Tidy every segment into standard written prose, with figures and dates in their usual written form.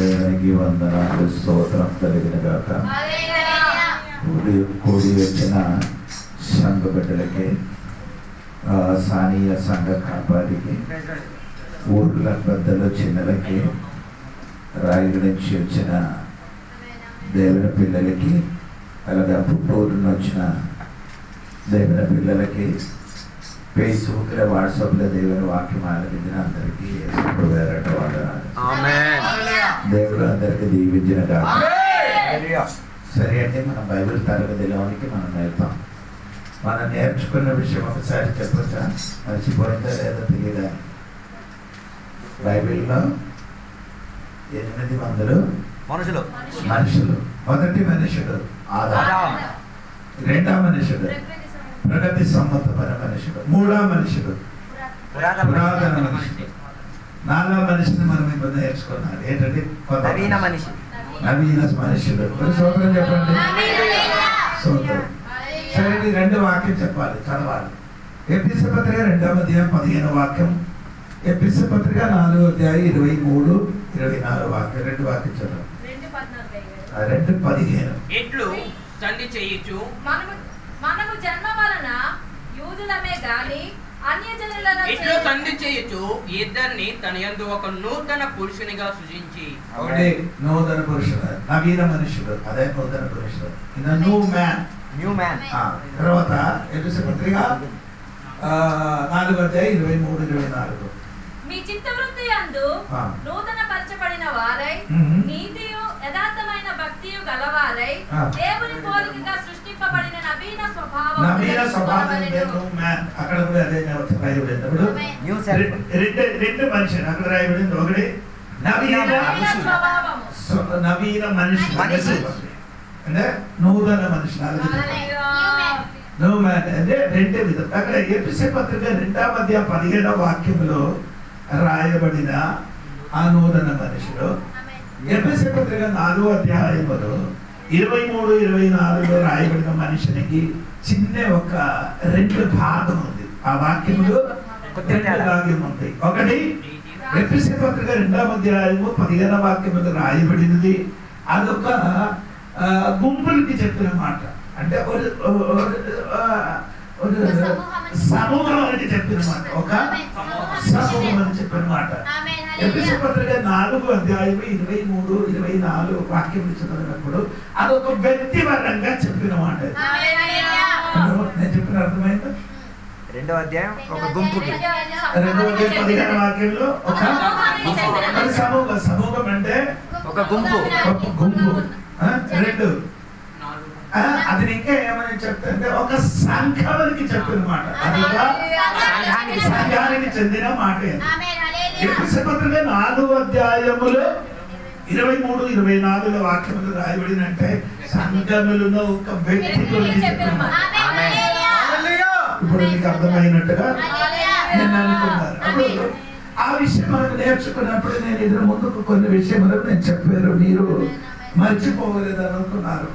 దేవునికి వందనాలు, స్తోత్రం కలిగిన గాక. కూడి వచ్చిన సంఘ బిడ్డలకి, స్థానియ సంఘ కాపాడికి, ఊర్ల పెద్దలు చిన్నలకి, రాయల నుంచి వచ్చిన దేవుని పిల్లలకి, అలాగే పుట్టూరు నుంచి వచ్చిన దేవుని పిల్లలకి, ఫేస్బుక్లో వాట్సాప్లో దేవుని వాక్యం ఆలపించిన అందరికీ ఎప్పుడు వేరట వందనాలు. దేవుడు అందరికీ దీవించిన కాక. సరే అంటే మనం బైబిల్ తరగతిలోనికి మనం వెళ్తాం. మనం నేర్చుకున్న విషయం ఒకసారి చెప్పచ్చా? మర్చిపోయిందా లేదా తెలియదా? బైబిల్లో 800 మనుషులు. మొదటి మనుషుడు ఆదాము, రెండవ మనుషుడు ప్రగతి సమ్మతమైన మనుషుడు, మూడవ మనుషుడు పురాతన మనుషుడు, నాలుగవ మనిషిని మనం ఇప్పుడు నేర్చుకున్నాం. ఏంటంటే నవీన మనుషుడు. సోదరం చెప్పండి, సోదరం. సరే, రెండు వాక్యం చెప్పాలి, చదవాలి. ఎఫెసీ పత్రిక 2వ అధ్యాయం 15వ వాక్యం, ఎఫెసీ పత్రిక 4వ అధ్యాయం 23, 24 వాక్యం. రెండు వాక్యం చదవాలి. 2:15 ఇట్లు తండ్రి చేయొచ్చు, మనము జన్మ వలన యూదులమే గాని అన్యజనులను ఇట్లు తండ్రి చేయొచ్చు, ఇద్దరిని తన యందు ఒక నూతన పురుషునిగా సృజించి. ఒకటి నూతన పురుషుడు, నవీన మనుషుడు, అదే నూతన పురుషుడు, న్యూ మ్యాన్. తర్వాత ఎఫెసీ పత్రిక 4వ అధ్యాయం 23, 24. మీ చిత్తవృత్తి యందు నూతన పరచబడిన వారై నీతియు యథార్థమైన భక్తియు గలవారై దేవుని పోలికగా సృష్టింపబడిన నవీన స్వభావం. అక్కడ కూడా అదే రాయబడింది. రెండు మనుషులు అక్కడ రాయబడింది. ఒకటి నవీన మనిషి అంటే నూతన మనిషి, అంటే రెండే విధం. అక్కడ ఎఫెసీ పత్రిక 2వ అధ్యాయం 15వ వాక్యంలో రాయబడిన ఆ నూతన మనుషులు, ఎఫెసీ పత్రిక 4వ అధ్యాయంలో 23, 24లో రాయబడిన మనిషినికి చిన్న ఒక రెండు భాగం ఉంది. ఆ వాక్యములు రెండు భాగం ఉంటాయి. ఒకటి ఎఫెసీ పత్రిక 2వ అధ్యాయము 15వ వాక్యములు రాయబడినది, అదొక గుంపులకి చెప్పిన మాట. అంటే సమూహానికి చెప్పిన మాట, ఒక సమూహం అని చెప్పిన మాట. ఎఫెసీ పత్రిక 4వ అధ్యాయం 23, 24 వాక్యం చదివినప్పుడు అదొక వ్యక్తిపరంగా చెప్పిన మాట. నేను చెప్పిన అర్థమైందా? 2వ అధ్యాయం ఒక గుంపుకి, 2వ అధ్యాయం 15వ వాక్యంలో ఒక సమూహం అంటే ఒక గుంపు. రెండు అది ఇంకా ఏమని చెప్తుంటే ఒక సంఘానికి చెప్పిన మాట, అది సంఘానికి చెందిన మాట. ఎఫెసీ పత్రిక 4వ అధ్యాయములో 23, 24 వాక్యములు రాయబడినంటే సంఘములను ఒక వ్యక్తి గురించి చెప్పిన మాట. ఇప్పుడు మీకు అర్థమైనట్టుగా నేను అనుకున్నాను. అప్పుడు ఆ విషయం మనం నేర్చుకున్నప్పుడు నేను ఇద్దరు ముందుకు కొన్ని విషయములు నేను చెప్పారు, మీరు మర్చిపోలేదు అనుకున్నారు.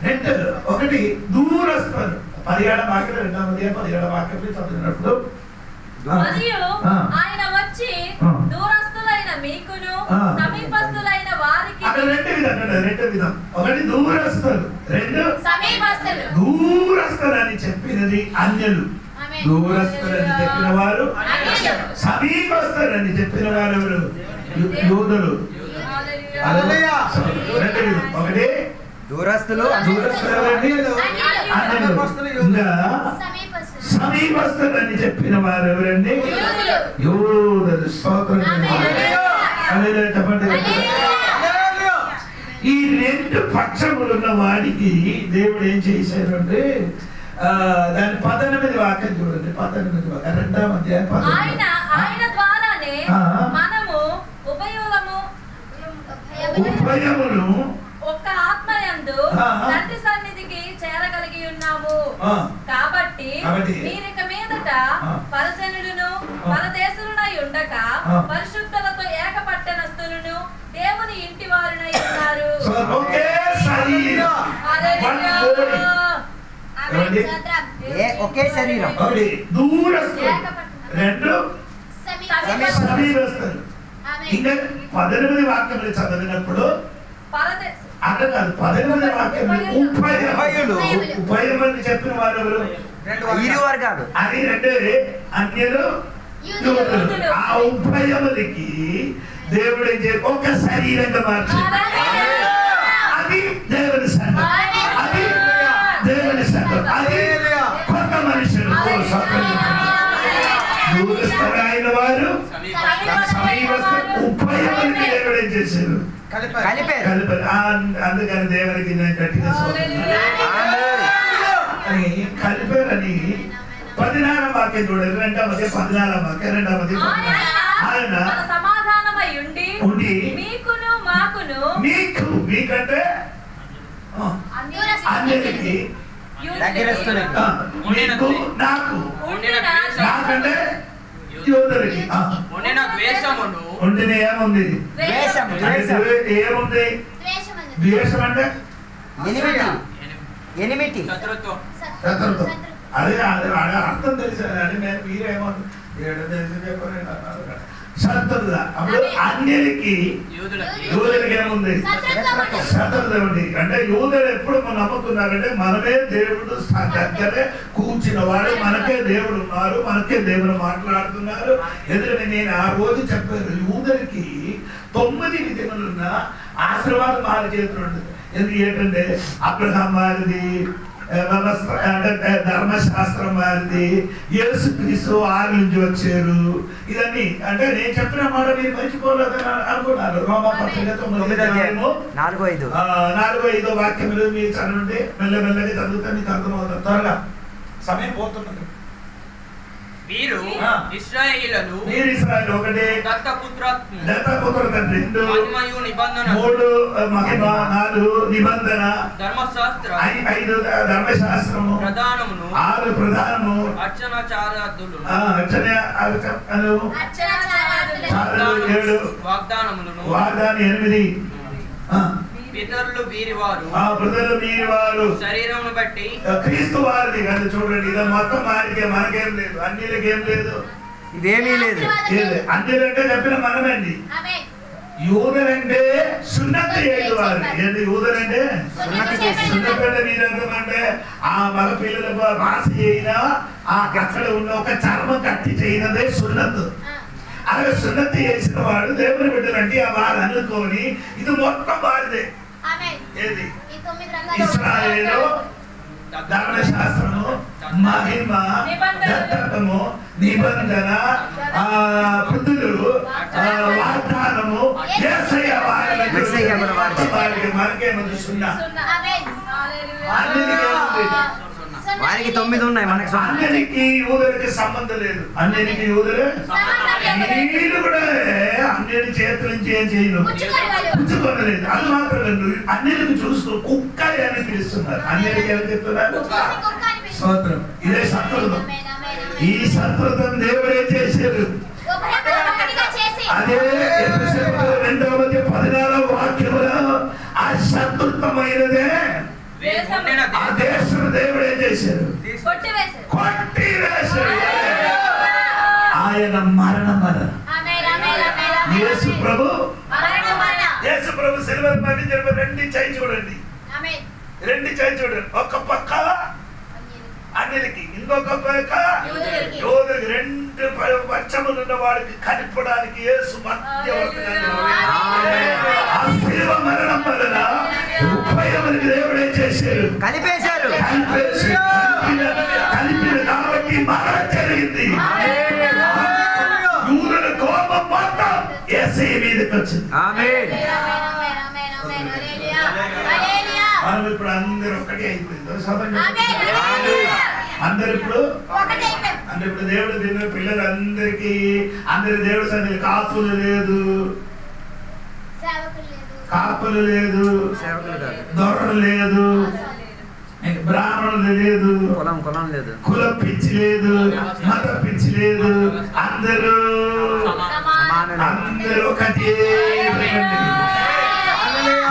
రెండు, ఒకటి దూరస్తులు. 17వ వాక్యం 2వ అధ్యాయం 17వ వాక్యం చదివినప్పుడు ఆయన వచ్చి దూరస్తులైన మీకును సమీపస్తులైన వారికి. అక్కడ రెండు విధం. ఒకటి దూరస్తులు, రెండు దూరస్తులు అని చెప్పినది అన్యులు. దూరస్తులని చెప్పిన వారు, సమీపస్తులని చెప్పిన వారు ఎవరు? యూదులు. రెండు విధం. ఒకటి దూరస్తులు, సమీపస్తులు అని చెప్పిన వారు ఎవరండి? యూదులు. స్తోత్రం. చెప్పండి. ఈ రెండు పక్షములున్న వాడికి దేవుడు ఏం చేశారు అంటే, దాని 18 వాక్యం చూడండి. 18 వాక్యం 2వ అధ్యాయం 18. ఆయన ద్వారానే మనము ఉభయమును ఒక్క ఆత్మయందు తండ్రి సన్నిధికి చేరగలిగి ఉన్నాము. కాబట్టి మీరిక మీదట పరజనులను పరదేశులనై ఉండక పరిశుద్ధులతో ఏకపట్టణస్థులను దేవుని ఇంటి వారినై ఉన్నారు. ఒకే శరీరం. దూరస్తులు, రెండు సమీపస్తులు. ఇంకా 18 వాక్యములు చదివినప్పుడు అక్కడ కాదు 18 వాక్యములు ఉభయమని చెప్పిన వారు ఎవరు? ఇరు వర్గాలు. అది రెండు అన్యులు యూదులు. ఆ ఉభయములకి దేవుడు ఏం చేయ ఒక శరీరంగా మార్చి అది దేవుని సంఘం, అది దేవుని సంఘం, అది కొత్త మనుషులు. అయిన వారు ఉభయములకి దేవుడు ఏం చేశారు? కలిపారు. అందుకని దేవునికి నేను గట్టిగా కలిపారని 14వ వాక్యం చూడండి. 14వ వాక్యం 2 ఆయన సమాధానమై ఉండి మీకును మాకును మీకంటే అందరికి మీకు నాకు నాకంటే యూదులకి ఉండిన ఏముంది? ఏముంది? ద్వేషం అంటే ఎనిమిది శత్రుత్వం. అదే అర్థం తెలిసాను. నేను మీరేమో శత్రుత. అప్పుడు అన్యులకి యూదులకి ఏముంది? శత్రుత ఉంది. అంటే యూదులు ఎప్పుడు మనం నమ్ముతున్నారంటే మనమే దేవుడు దగ్గరే కూర్చున్న వాడు, మనకే దేవుడు ఉన్నారు, మనకే దేవుడు మాట్లాడుతున్నారు. ఎందుకంటే నేను ఆ రోజు చెప్పాను, యూదులకి 9 విధములున్న ఆశీర్వాదం వారి చేతులు ఉంటుంది. ఏంటంటే అబ్రహాం వారిది, ధర్మశాస్త్రం వారిది, యేసుక్రీస్తు 6 నుంచి వచ్చారు. ఇదన్నీ అంటే నేను చెప్పిన మాట మీరు మర్చిపోలేదని అనుకున్నారు. రోమాపత్రిక 4:5 వాక్యములు మీరు చదవండి. మెల్లమెల్లగా చదివితే మీకు అర్థమవుతుంది. త్వరగా సమయం పోతున్నది. మీరు ఇశ్రాయేలీయులను ఒకటి దత్తపుత్ర తండ్రి 2 నిబంధన 3 మహిమ 4 నిబంధన ధర్మశాస్త్ర 5 ధర్మశాస్త్రము 6 ప్రధానము అర్చనాచారాదులు 7 వాగ్దానం 8 పితరులు వీరివారు శరీరమును బట్టి క్రీస్తు వారిది కానీ చూడండి. ఇది మొత్తం వారికి మనకేం లేదు, అన్యులకి ఏం లేదు, ఇదేమీ లేదు. అన్యులంటే చెప్పిన మనమండి. యూదులంటే సున్నతి చేయదు వారు. ఏంటి యూదులంటే? సున్నతి మీరంటే ఆ మగ పిల్లలకు రాసి అయినా అక్కడ ఉన్న ఒక చర్మం కట్టి చేయనదే సున్నతు. అలాగే సున్నతి చేసిన వాడు దేవుని బిడ్డలంటే వారు అనుకోని ఇది మొత్తం వారిదే. ఏది? ఇశ్రాయేలు, ధర్మశాస్త్రము, మహిమ, దత్తత్వము, నిబంధన, వృద్ధులు, వాగ్దానము, యేసయ్య వారికి మనకేముంది? సున్నా. వారికి 9 ఉన్నాయి, మనకి అన్నిటికీ యూదులకి సంబంధం లేదు. అన్నిటికీ యూదులే మీరు కూడా అన్నిటి చేతుల నుంచి ఏం చేయను పుచ్చుకోలేదు. అది మాత్రం లేదు, అన్నిటికి చూస్తూ కుక్క అని పిలుస్తున్నారు. అన్నిటికి ఏమని చెప్తున్నారు? స్తోత్రం. ఇదే శత్రుత్వం. ఈ శత్రుత్వం దేవుడే చేశారు. అదే 2:14 వాక్యములో ఆ శత్రుత్వమైనదే ఆ దేశం దేవుడే చేశారు, కొట్టివేశారు. ఆయన మరణం వలన యేసు ప్రభు సిల్వర్ మరణించిన 2 చేయి చూడండి, 2 చేయి చూడండి. ఒక పక్క అన్నిటికి, ఇంకొక పక్క యోధులకి. 2 పక్షములు ఉన్న వాడికి కనిపడానికి యేసు మధ్యవర్తిగా ఆ సిల్వ మరణం వలన ఉభయములకి దేవుడే చేశారు, కలిపేశారు. కలిపిన కాబట్టి మరణం జరిగింది. యూదుల కోపం మొత్తం యేసయ్య మీదకి వచ్చింది. మనం ఇప్పుడు అందరూ ఒక్కటే అయిపోయింది. అందరు ఇప్పుడు అంటే ఇప్పుడు దేవుడు తిన్న పిల్లలందరికీ అందరి దేవుడు సన్నిధి కాపులు లేదు, కాపులు లేదు, దొరలు లేదు, బ్రాహ్మణులు లేదు, కులం లేదు, కుల పిచ్చి లేదు, మత పిచ్చి లేదు. అందరూ ఒకటే.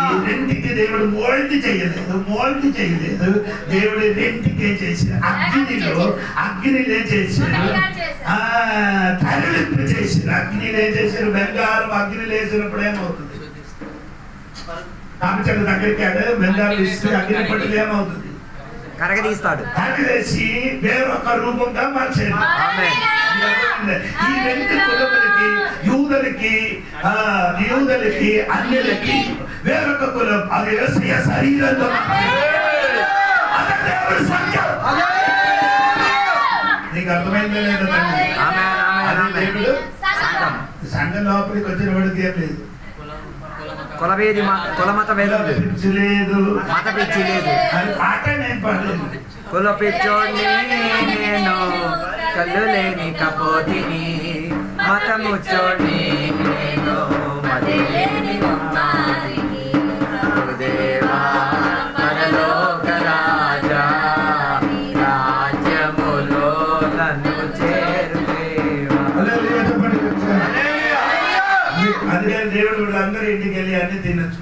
ఈ 2కి దేవుడు మోల్డ్ చేయలేదు, మోల్డ్ చేయలేదు. దేవుడు రెంటికే చేసిన అగ్నిలో చేశారు. తరలింపు చేసిన అగ్నిలో చేశారు. బంగారం అగ్నిలో వేసినప్పుడు ఏమవుతుంది? కామచంద్ర దగ్గరికి బంగారం ఇస్తే అగ్ని పట్టులు ఏమవుతుంది? కరగదీస్తాడు. కరగదీసి వేరొక రూపంగా మార్చాడు. ఈ రెండు కులములకి, యూదులకి అన్యులకి వేరొక కులం. అది యేసయ్య శరీరంలో నీకు అర్థమైందో లేదో దేవుడు సంఘం లోపలికి వచ్చిన వాడికి ఏం లేదు. కులమత వేదం లేదు, మత పిచ్చి లేదు. పాట నేను పాడలేదు. కుల పిచ్చోడిని నేను, కళ్ళు లేని కపోతిని, మతము చోడిని నేను, మది లేని వాడిని. దేవా పరలోక రాజా, రాజ్యములో నన్ను చేరుదేవా. అందుకే దేవుడు వీళ్ళందరూ ఇంటికి వెళ్ళి అన్ని తినొచ్చు.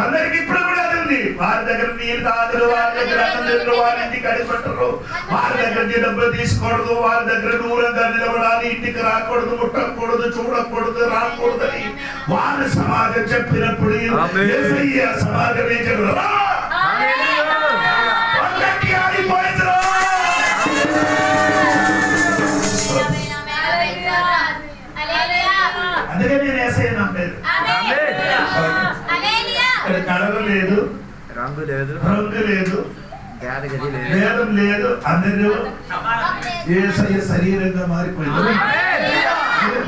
అందరికి ఇప్పుడు కూడా అది ఉంది. వారి దగ్గర నీళ్ళు తాగరు, వారి దగ్గర అన్నం తినరు, వారి ఇంటికి అడిగిపెట్టరు, వారి దగ్గర డబ్బులు తీసుకోకూడదు, వారి దగ్గర దూరంగా నిలబడాలి, ఇంటికి రాకూడదు, ముట్టకూడదు, చూడకూడదు, రాకూడదని వారి సమాజం చెప్పినప్పుడు యేసయ్య సమాజం ఏం చెప్పారు? అందుకే నేను యేసయ్య నమ్మేది. ఇక్కడ కళలు లేదు, రంగు లేదు, భేదం లేదు, అందరూ యేసయ్య శరీరంగా మారిపోయింది.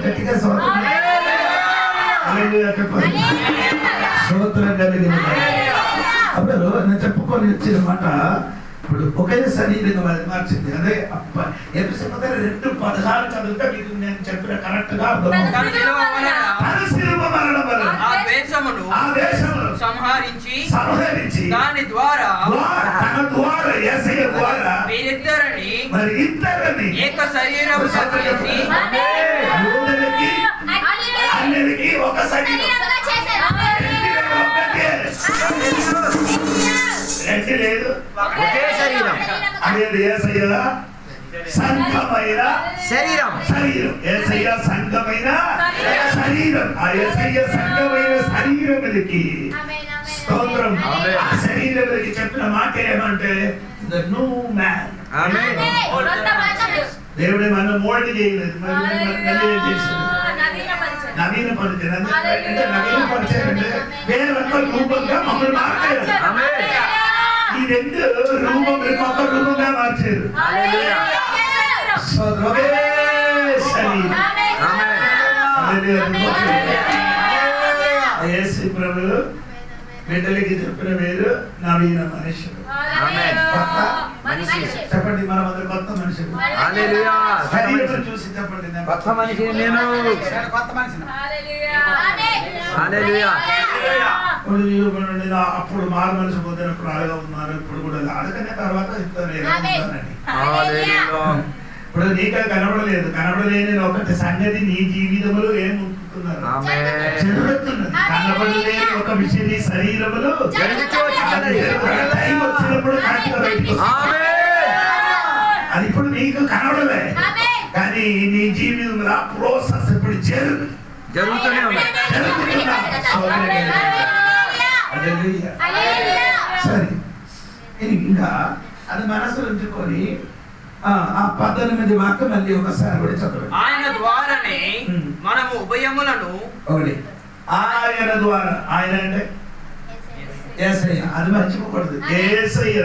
గట్టిగా స్తోత్రం కలిగింది. అప్పుడు నేను చెప్పుకొని వచ్చిన మాట ఇప్పుడు ఒకే శరీరంగా మార్చింది. అదే ఎపిసోడ్ 2:16 చదివితే మీకు నేను చెప్పిన కరెక్ట్ గా సంహరించి దాని ద్వారా తన ద్వారా యేసయ్య ద్వారా మరి ఇద్దరిని ఏక శరీరము చేసి యూదులకి అన్యులకి ఒక శరీరం. రెండు లేదు, ఒకే శరీరం. అనేది యేసయ్య సంఘమైన శరీరం. యేసయ్య సంఘమైన శరీరం. ఆ యేసయ్య సంఘమైన శరీరములకి స్తోత్రం. ఆ శరీరములకి చెప్పిన మాట ఏమంటే ద న్యూ మ్యాన్. దేవుడే మనం మోల్డ్ చేయలేదు, నవీన పరిచయం. నవీన పరిచయం అంటే వేరొక రూపంగా మమ్మల్ని మార్చారు. ఈ రెండు రూపంలో ఒక రూపంగా మార్చారు. యేసు ప్రభువు బిడ్డలకి చెప్పిన పేరు నవీన మనుషులు. చెప్పండి, మనం అందరూ కొత్త మనుషులు. చూసి చెప్పండి, కొత్త మనిషి నేను. అప్పుడు మారు మనిషి పొందినప్పుడు అలాగా ఉన్నారు, ఇప్పుడు కూడా అడగనే తర్వాత చెప్తాను. ఇప్పుడు నీకే కనబడలేని ఒకటి సంగతి నీ జీవితంలో ఏముంటున్నారు, జరుగుతున్నది. కనబడలేని ఒక విషయం నీ శరీరములో టైం వచ్చినప్పుడు అది ఇప్పుడు నీకు కనబడలే, కానీ నీ జీవితంలో ఆ ప్రోసెస్ ఇప్పుడు జరుగుతూనే ఉంది. సరే, ఇంకా అది మనసులో ఉంచుకొని ఆ 18 వాక్యం మళ్ళీ ఒకసారి కూడా చదవండి. ఆయన ద్వారానే మనము ఉభయములను ఒకటి ఆయన ద్వారా, ఆయన అంటే యేసయ్య, అది మర్చిపోకూడదు. యేసయ్య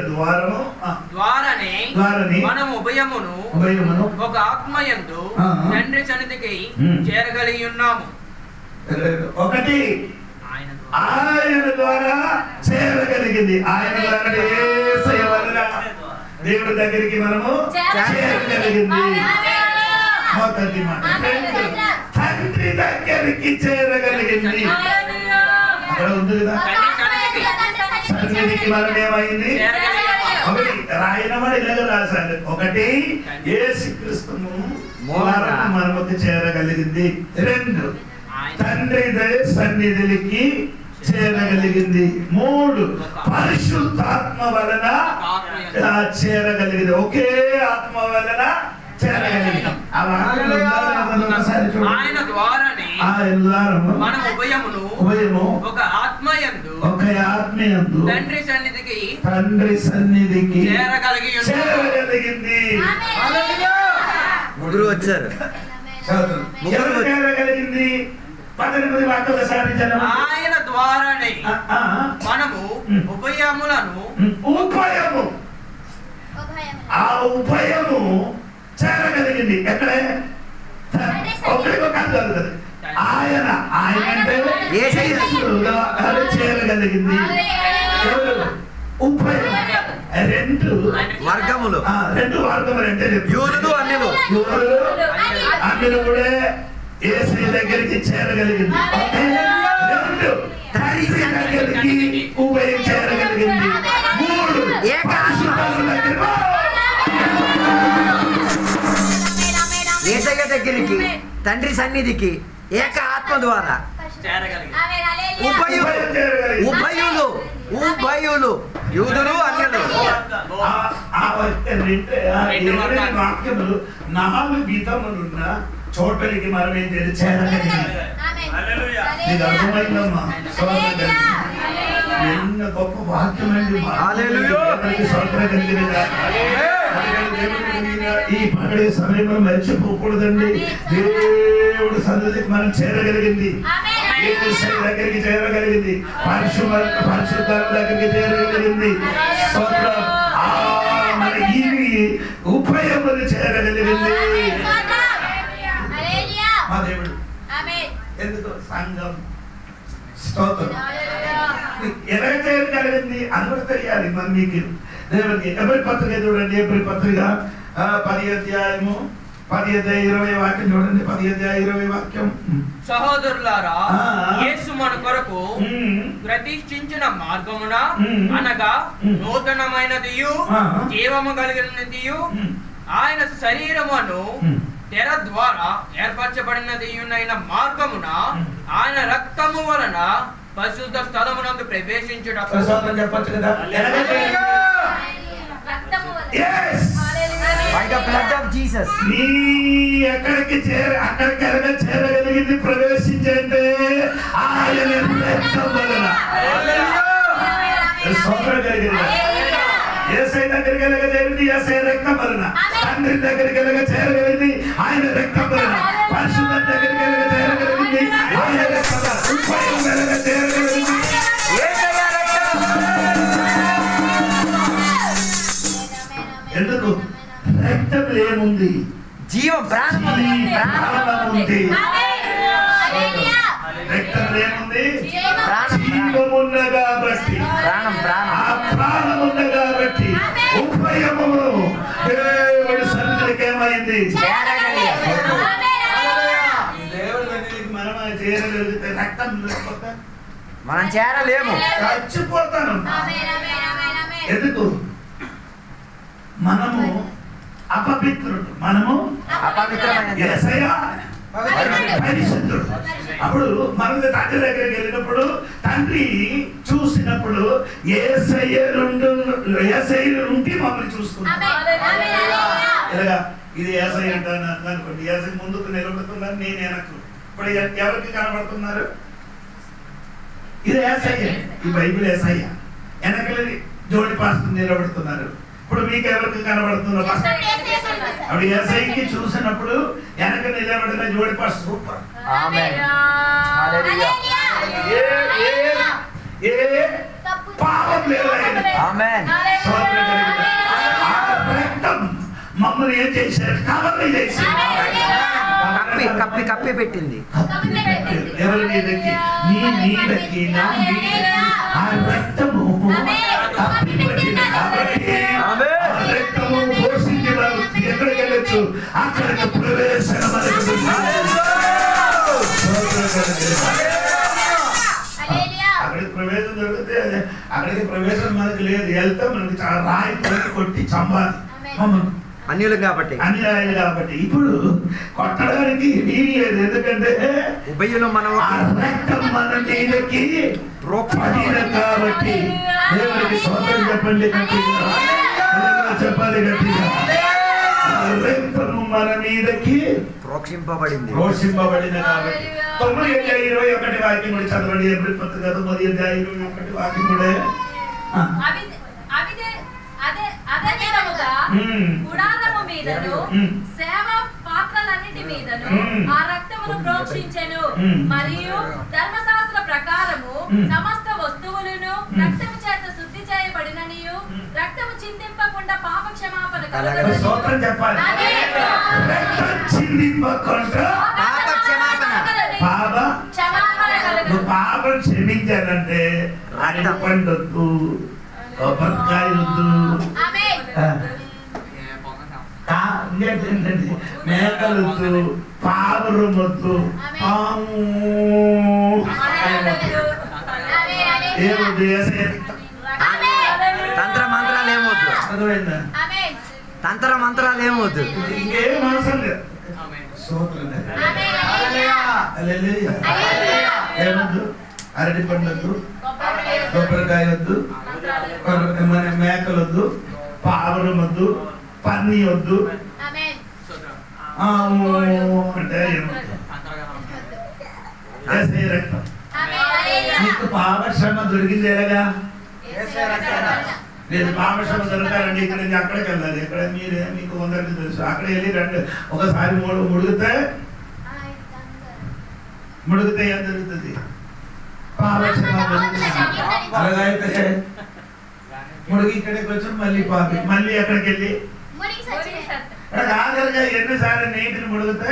ద్వారానే మనము ఉభయమును ఒక ఆత్మయందు తండ్రి సన్నిధికి చేరగలిగి ఉన్నాము. ఒకటి ఆయన ద్వారా చేరగలిగింది. ఆయన ద్వారా యేసయ్య వలన దేవుడి దగ్గరికి మనము చేరగలిగింది. మొదటి మాట తండ్రి దగ్గరికి చేరగలిగింది. అక్కడ ఉంది కదా, సన్నిధికి మనం ఏమైంది? ఒకటి రాయనమని ఇలాగ రాశారు. ఒకటి యేసుక్రీస్తును మనకు చేరగలిగింది. రెండు తండ్రి సన్నిధికి చేరగలిగింది. 3 పరిశుద్ధాత్మ వలన చేరగలిగింది. ఒకే ఆత్మ వలన చేరగలిగింది. ఆయన ద్వారానే మనం ఉభయము ఒక ఆత్మయందు తండ్రి సన్నిధికి చేరగలిగింది. ముగ్గురు వచ్చారు. చేరగలిగింది. 18 వాక్యాలు సాధించాలి. ఆయన ద్వారానే మనము ఉభయములను ఆ ఉభయము చేరగలిగింది. ఎక్కడే ఆయన అంటే చేరగలిగింది. ఉభయం 2 వర్గములు 2 వర్గములు అంటే యూదులు అన్యులు అన్యులు కూడా యేసు దగ్గరికి చేరగలిగింది. 2 తండ్రి దగ్గరికి ఉభయం చేరగలిగింది. 3 యేసయ్య దగ్గరికి తండ్రి సన్నిధికి ఏక ఆత్మ ద్వారా ఉభయులు యూదులు అన్యులు. వాక్యములు 4 గీతములున్న చోటలికి మనం ఏం చేయాలి? చేరగలిగింది. నీకు అర్థమైందమ్మా? ఎన్న గొప్ప వాక్యం అండి. ఈ పండుగ సమయంలో మర్చిపోకూడదండి. దేవుడు సన్నిధికి మనం చేరగలిగింది. దగ్గరికి చేరగలిగింది. పరిశుద్ధాత్మ దగ్గరికి చేరగలిగింది. మన ఇవి ఉభయములు చేరగలిగింది. మా దేవుడు ఎందుకు సంఘం స్తోత్రం ఎలా చేయగలిగింది అని కూడా తెలియాలి. మరి మీకు దేవుడికి ఎవరి పత్రిక చూడండి. ఎవరి పత్రిక 10వ అధ్యాయము 10:20 వాక్యం చూడండి. 10:20 వాక్యం. సహోదరులారా, యేసు మన కొరకు ప్రతిష్ఠించిన మార్గమున అనగా నూతనమైనదియు జీవము కలిగినదియు ఆయన శరీరమును తెర ద్వారా ఏర్పరచబడినదియునైన మార్గమున ఆయన రక్తము వలన పరిశుద్ధ స్థలమునందు ప్రవేశించుటకు. చెప్పచ్చు కదా. ఎక్కడికి చేరగలిగింది? ప్రవేశించంటే ఆయన రక్తం వలన. ఏసై దగ్గరికి చేరింది ఏసై రక్తం వలన. తండ్రి దగ్గరికి చేరగలిగింది ఆయన రక్తం వలన. పరిశుద్ధ దగ్గరికి చేరగలిగింది ఆయన రక్తం వలన. ఉభయం చేరగలిగింది. ఎందుకు? రక్తం ఏముంది? జీవం, ప్రాణం ఉంది. రక్తం ఏముంది? జీవమున్నగా బట్టి, ప్రాణమున్న కాబట్టి ఉభయము దేవుడి సన్నిధికి ఏమైంది? దేవుడి సన్నిధికి మనం చేరగలిగితే రక్తం లేకపోతే మనం చేరలేము, చచ్చిపోతాను. ఎందుకు? మనము అపవిత్రుడు. మనము పరిశుద్ధుడు. అప్పుడు మనం తండ్రి దగ్గరికి వెళ్ళినప్పుడు తండ్రి చూసినప్పుడు యేసయ్య నుండి మమ్మల్ని చూసుకుంటాం. ఇలాగా ఇది యేసయ్య అంటాను అనుకోండి. యేసయ్య ముందుకు నిలబడుతున్నారు, నేను వెనక్కు. ఇప్పుడు ఎవరికి కనబడుతున్నారు? ఇది యేసయ్య. ఈ బైబిల్ యేసయ్య. వెనకలి జోడి పాస్టర్ నిలబడుతున్నారు. ఇప్పుడు మీకు ఎవరికి కనబడుతున్నారు? అప్పుడు యేసయ్యకి చూసినప్పుడు వెనక నిలబడిన జోడి పాస్టర్ సూపర్. ఏ పాపం లేదు. రక్తం మమ్మల్ని ఏం చేశారు? కవర్ని చేశారు. కప్పి పెట్టింది. ఎవరి మీదకి? నీ మీదకి, నా మీదకి ఆ రక్తము కప్పి పెట్టింది. కాబట్టి రక్తము పోషించి వారు ఎక్కడికి వెళ్ళొచ్చు? అక్కడికి ప్రవేశం మనకు. అక్కడికి ప్రవేశం జరిగితే అక్కడికి ప్రవేశం మనకి లేదు. వెళ్తే మనకి చాలా రాయి కొట్టి చంపాలి. అన్యులు కాబట్టి. అన్యాయులు కాబట్టి ఇప్పుడు కొట్టడానికి వీలు లేదు. ఎందుకంటే ఉభయులు మనం ఆ రక్తం మన మీదకి పడిన కాబట్టి. దేవునికి స్తోత్రం చెప్పండి గట్టిగా. చెప్పాలి గట్టిగా. ఆ రక్తము మన మీదకి ప్రోక్షింపబడింది. ప్రోక్షింపబడిన కాబట్టి 9:21 వాక్యం కూడా చదవండి. ఏప్రిల్ 9:21 వాక్యం కూడా. అదే విధముగా గుడారము మీదను సేవ పాత్రలన్నిటి మీదను ఆ రక్తమును ప్రోక్షించెను. మరియు ధర్మశాస్త్ర ప్రకారము సమస్త వస్తువులను రక్తము చేత శుద్ధి చేయబడిననియు రక్తము చిందింపకుండా పాప క్షమాపణ కలుగును. స్తోత్రం చెప్పాలి. రక్తం చిందింపకుండా పాప క్షమాపణ. పాప క్షమాపణ కలుగును. పాపం క్షమించాలంటే అరటి పండు వద్దు, కొబ్బరికాయ వద్దు, మేకలు వద్దు, పావురం వద్దు, ఏమొద్దు. తంత్ర మంత్రాలు ఏమొద్దు. తంత్ర మంత్రాలు ఏమొద్దు. ఇంకేం అవసరం లేదు. ఏమొద్దు. అరటి పండు వద్దు, కొబ్బరికాయ వద్దు, మన మేకలు వద్దు, పావురం వద్దు, పన్నీ వద్దు. అంటే రక్తం నీకు పాపశ్రమ దొరికింది ఎలాగా లేదు. పాపశ్రమ దొరకాలండి ఇక్కడ నుంచి అక్కడికి వెళ్ళాలి. ఇక్కడ మీరే మీకు కొందరికి తెలుసు. అక్కడ వెళ్ళి రెండు ఒకసారి ముడిగితే ఏం జరుగుతుంది? పాపశ్రమ దొరుకుతుంది. అలాగైతే ముడిగి ఇక్కడికి వచ్చి మళ్ళీ పాపి మళ్ళీ ఎక్కడికి వెళ్ళి ఆఖరిగా ఎన్నిసార్లు నీటిని ముడిగితే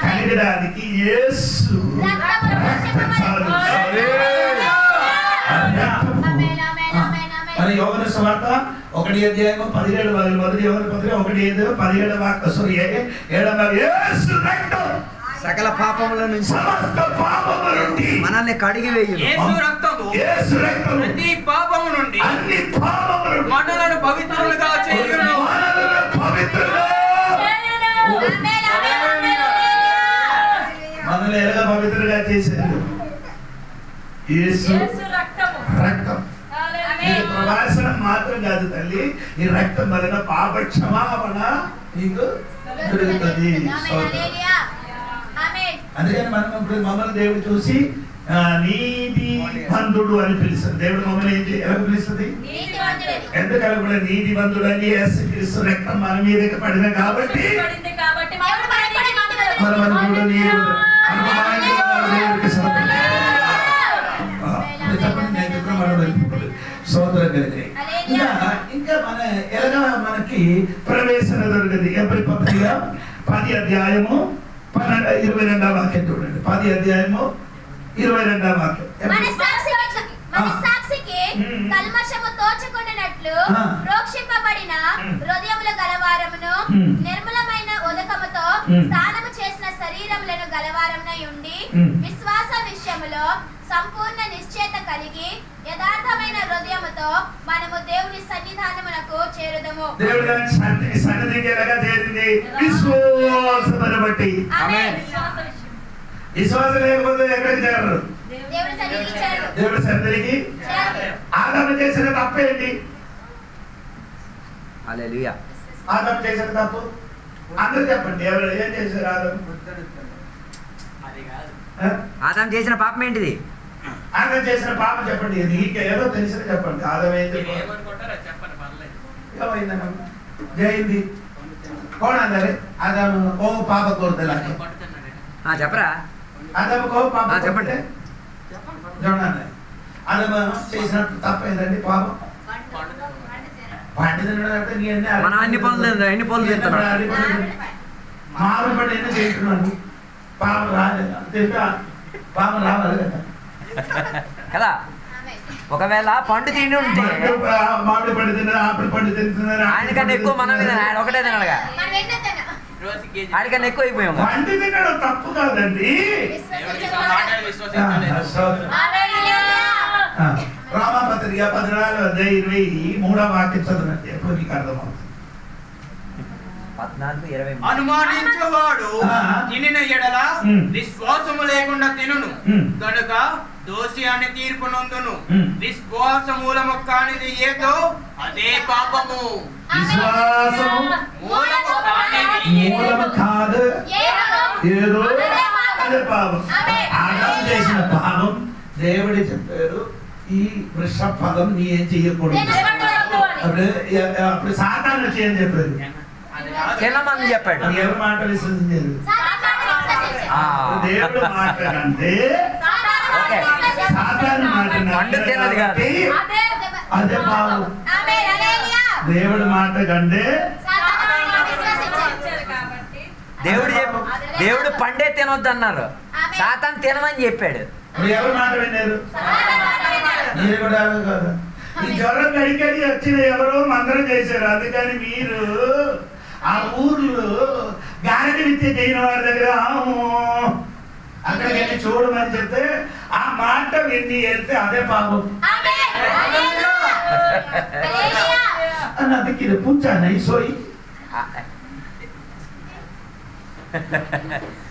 కడగడానికి యేసు మరి యోహాను సువార్త 1:17 మొదటి యోహాను పత్రిక 1:17 యేసు రక్తం సకల పాపముల నుంచి సమస్త పాపముల నుండి మనల్ని కడిగి వేయును. యేసు రక్తము అన్ని పాపము నుండి మనలను పవిత్రులుగా చేయును. మనల్ని ఎలాగా పవిత్రులుగా చేశారు? యేసు రక్తం. ఇది ప్రవాసనం మాత్రం కాదు తల్లి, ఈ రక్తం వలన పాప క్షమాపణ నీకు దొరుకుతుంది. అందుకని మనం ఇప్పుడు మమ్మల్ని దేవుడు చూసి నీతి బంధుడు అని పిలుస్తుంది. దేవుడు మమ్మల్ని ఎలా పిలుస్తుంది? ఎందుకని కూడా నీతి బంధుడు అని యేసుక్రీస్తు రక్తం మన మీదకి పడిన కాబట్టి మనం కూడా దేవుడికి సోదరం కలిగి ఇంకా మన ఎలాగా మనకి ప్రవేశన దొరికింది. ఏప్రిల్ పత్రిక 10:22 వాక్యం చూడండి. 10:22 వాక్యం. కల్మషము తోచుకొనినట్లు ప్రోక్షింపబడిన హృదయముల గలవారమును నిర్మలమైన ఉదకముతో స్నానము చేసిన శరీరములను గలవారమునై ఉండి విశ్వాస విషయములో సంపూర్ణ నిశ్చయత కలిగి యథార్థమైన హృదయముతో మనము దేవుని సన్నిధానమునకు చేరుదము. దేవుడి సన్నిధికి ఎలాగా చేరింది? విశ్వాసమును బట్టి. విశ్వాసం లేకపోతే ఎక్కడికి చేరరు? దేవుడి సన్నిధికి. ఆదాము చేసిన తప్పేంటి? హల్లెలూయా. ఆదాము చేసిన తప్పు అందరూ చెప్పండి. ఎవరు ఏం చేశారు? ఆదాము చేసిన పాపం ఏంటిది? ఆదాము చేసిన పాపం చెప్పండి. నీకు ఏదో తెలిసిన చెప్పండి. ఆదాము ఏం చెప్పండి? జయింది కోణందరే ఆదాము ఓ పాప కోరుతలా చెప్పరా? ఆదాము కో పాప చెప్పండి. చూడండి ఆదాము చేసిన తప్ప ఏంటండి? పాపం. పండు తినడంటే మనం అన్ని పనులు తింటున్నాం. మామిడి పండు ఎన్ని తింటున్నాను? పాపం రాలేదు. తింటా పాపం రావాలి కదా కదా. ఒకవేళ పండు తిండి ఉంటే మామిడి పండు తిన్నారు, ఆపిల్ పండు తింటున్నారు. ఆయనకన్నా ఎక్కువ మనం ఆయన ఒకటే తినడుగా. ఆడికన్నా ఎక్కువ అయిపోయాం. పండు తినడం తప్పు కాదండి. రామాపత్రిక 14:23 వాక్యం చదవండి, ఎప్పుడు మీకు అర్థమవుతుంది. 14:20. అనుమానించేవాడు తినిన ఎడల విశ్వాసము లేకుండా తినును కనుక దోషి అని తీర్పు నొందును. విశ్వాస మూలము కానిది ఏదో అదే పాపము. విశ్వాసము మూలము కాదు ఏదో అదే పాపం. ఆదాము చేసిన పాపం దేవుడు చెప్పారు, ఈ వృక్ష ఫలం నీ ఏం చెయ్యకూడదు. అప్పుడు సాతాను వచ్చి ఏం చెప్పారు, తినమని చెప్పాడు. ఎవరి మాట విశ్వసించారు? దేవుడు మాట కంటే సాతాను మాట కాబట్టి అదే పాపం. దేవుడి మాట కంటే దేవుడు పండే తినొద్దు అన్నారు, సాతాను తినమని చెప్పాడు. ఎవరి మాట విన్నారు? మీరు కూడా కదా. ఈ జ్వరం కడికడి వచ్చిన ఎవరో మంత్రం చేశారు, అందుకని మీరు ఆ ఊర్లో గారెడి విద్య చేయని వారి దగ్గర అక్కడికి వెళ్ళి చూడమని చెప్తే ఆ మాట విని వెళ్తే అదే పాపం. అందుకే ఇది పూచాను సోయి.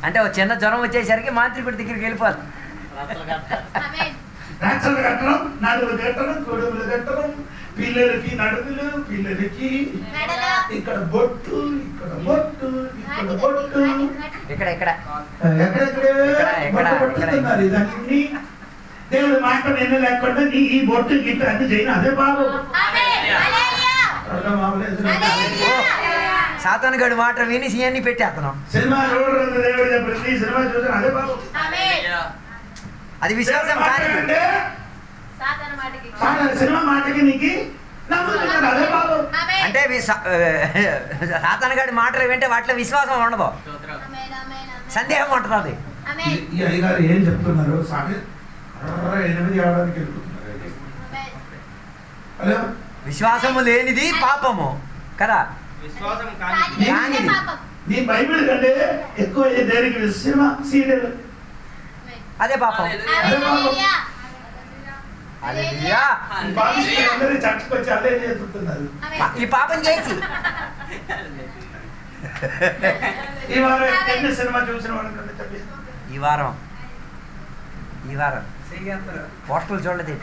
అంటే ఒక చిన్న జ్వరం వచ్చేసరికి మాంత్రికుడి దగ్గరికి వెళ్ళిపోదు. రక్షలు కట్టడం, నడుములు కట్టడం, కొడుములు కట్టడం, పిల్లలకి నడుములు, పిల్లలకి ఇక్కడ బొట్టు, ఇక్కడ బొట్టు, ఇక్కడ బొట్టు, ఎక్కడెక్కడే పట్టుతున్నారు. ఇదన్నీ దేవుడు మాట విన లేకుండా నీ ఈ బొట్టు గిట్ట అన్ని చేయను అదే బాబు. సాతాను గడి మాట విని సీఎన్ని పెట్టేస్తున్నాం. సినిమా చూడరు దేవుడు చెప్పింది, సినిమా చూసాను అదే బాబు. అది విశ్వాసం కాదు. సినిమా మాటకి నీకు నమ్ముతున్నారు అదే బాబు. అంటే సాతాను గడి మాటలు వింటే వాటిలో విశ్వాసం ఉండదు, సందేహం ఉంటుంది. ఈ అయ్యగారు ఏం చెప్తున్నారు? 8 ఆవడానికి వెళ్ళిపోతున్నారు. హలో, విశ్వాసము లేనిది పాపము కదా. విశ్వాసం కానిది నీ బైబిల్ కంటే ఎక్కువ దేనికి సినిమా సీరియల్ అదే పాపం. చచ్చిపోయి అదే చేస్తున్నారు. ఈ పాపం చేసి ఈ వారం ఎన్ని సినిమా చూసిన వాళ్ళు చెప్పి ఈ వారం పోస్టర్లు చూడలేదు.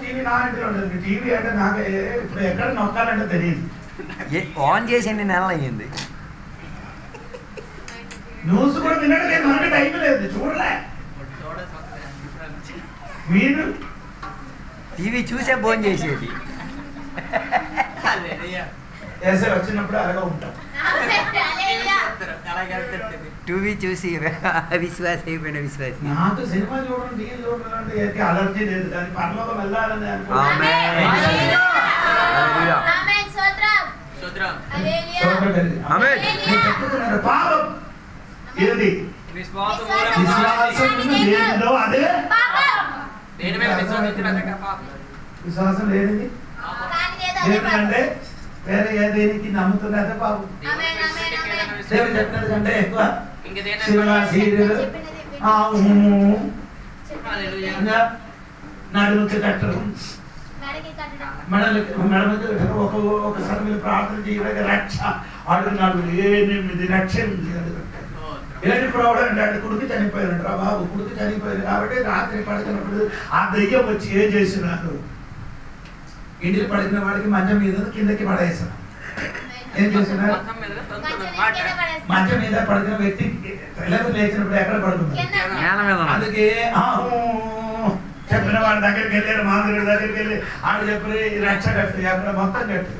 టీవీ నా ఇంట్లో ఉండదు. టీవీ అంటే నాకు ఇప్పుడు ఎక్కడ నొక్కాలంటే తెలియదు. ఆన్ చేసి నెల అయ్యింది. న్యూస్ కూడా వినడం లేదు, మనకి టైం లేదు, చూడలే. మీరు టీవీ చూసే భోజనం చేసేది. వేసే వచ్చినప్పుడు అలాగే ఉంటాం. టీవీ చూసి విశ్వాస అయిపోయిన విశ్వాస. నాకు సినిమా చూడడం, టీవీ చూడడం అంటే అలర్జీ లేదు, కానీ పరలోకం వెళ్ళాలని చెప్తున్నారు. పాపం ఏది? విశ్వాసం అదే విశ్వాసం లేనిది. ఎందుకంటే వేరే ఏదేనికి నమ్ముతుంది అదే పాపం. దేవుడు చెప్పినది కంటే ఎక్కువ సినిమా సీరియల్ నడుముకి కట్టడం, మెడమకి కట్టడం. ఒకసారి మీరు ప్రార్థన చేయడానికి రక్ష అడుగున్నాడు. 8 లక్షలు ఇప్పుడు అవడండి, కొడుకు చనిపోయాడు రా బాబు, కొడుకు చనిపోయాడు కాబట్టి రాత్రి పడుకున్నప్పుడు ఆ దెయ్యం వచ్చి ఏం చేసినాడు, ఇంటికి పడిన వాడికి మంచం మీద కిందకి పడేసాను. ఏం చేసినాడు? మంచం మీద పడుకున్న వ్యక్తి పిల్లలు లేచినప్పుడు ఎక్కడ పడుకున్నాడు? అందుకే చెప్పిన వాడి దగ్గరికి వెళ్ళారు, మాధురి దగ్గరికి వెళ్ళి ఆడు చెప్పి రక్ష కట్టు అక్కడ మొత్తం కట్టు.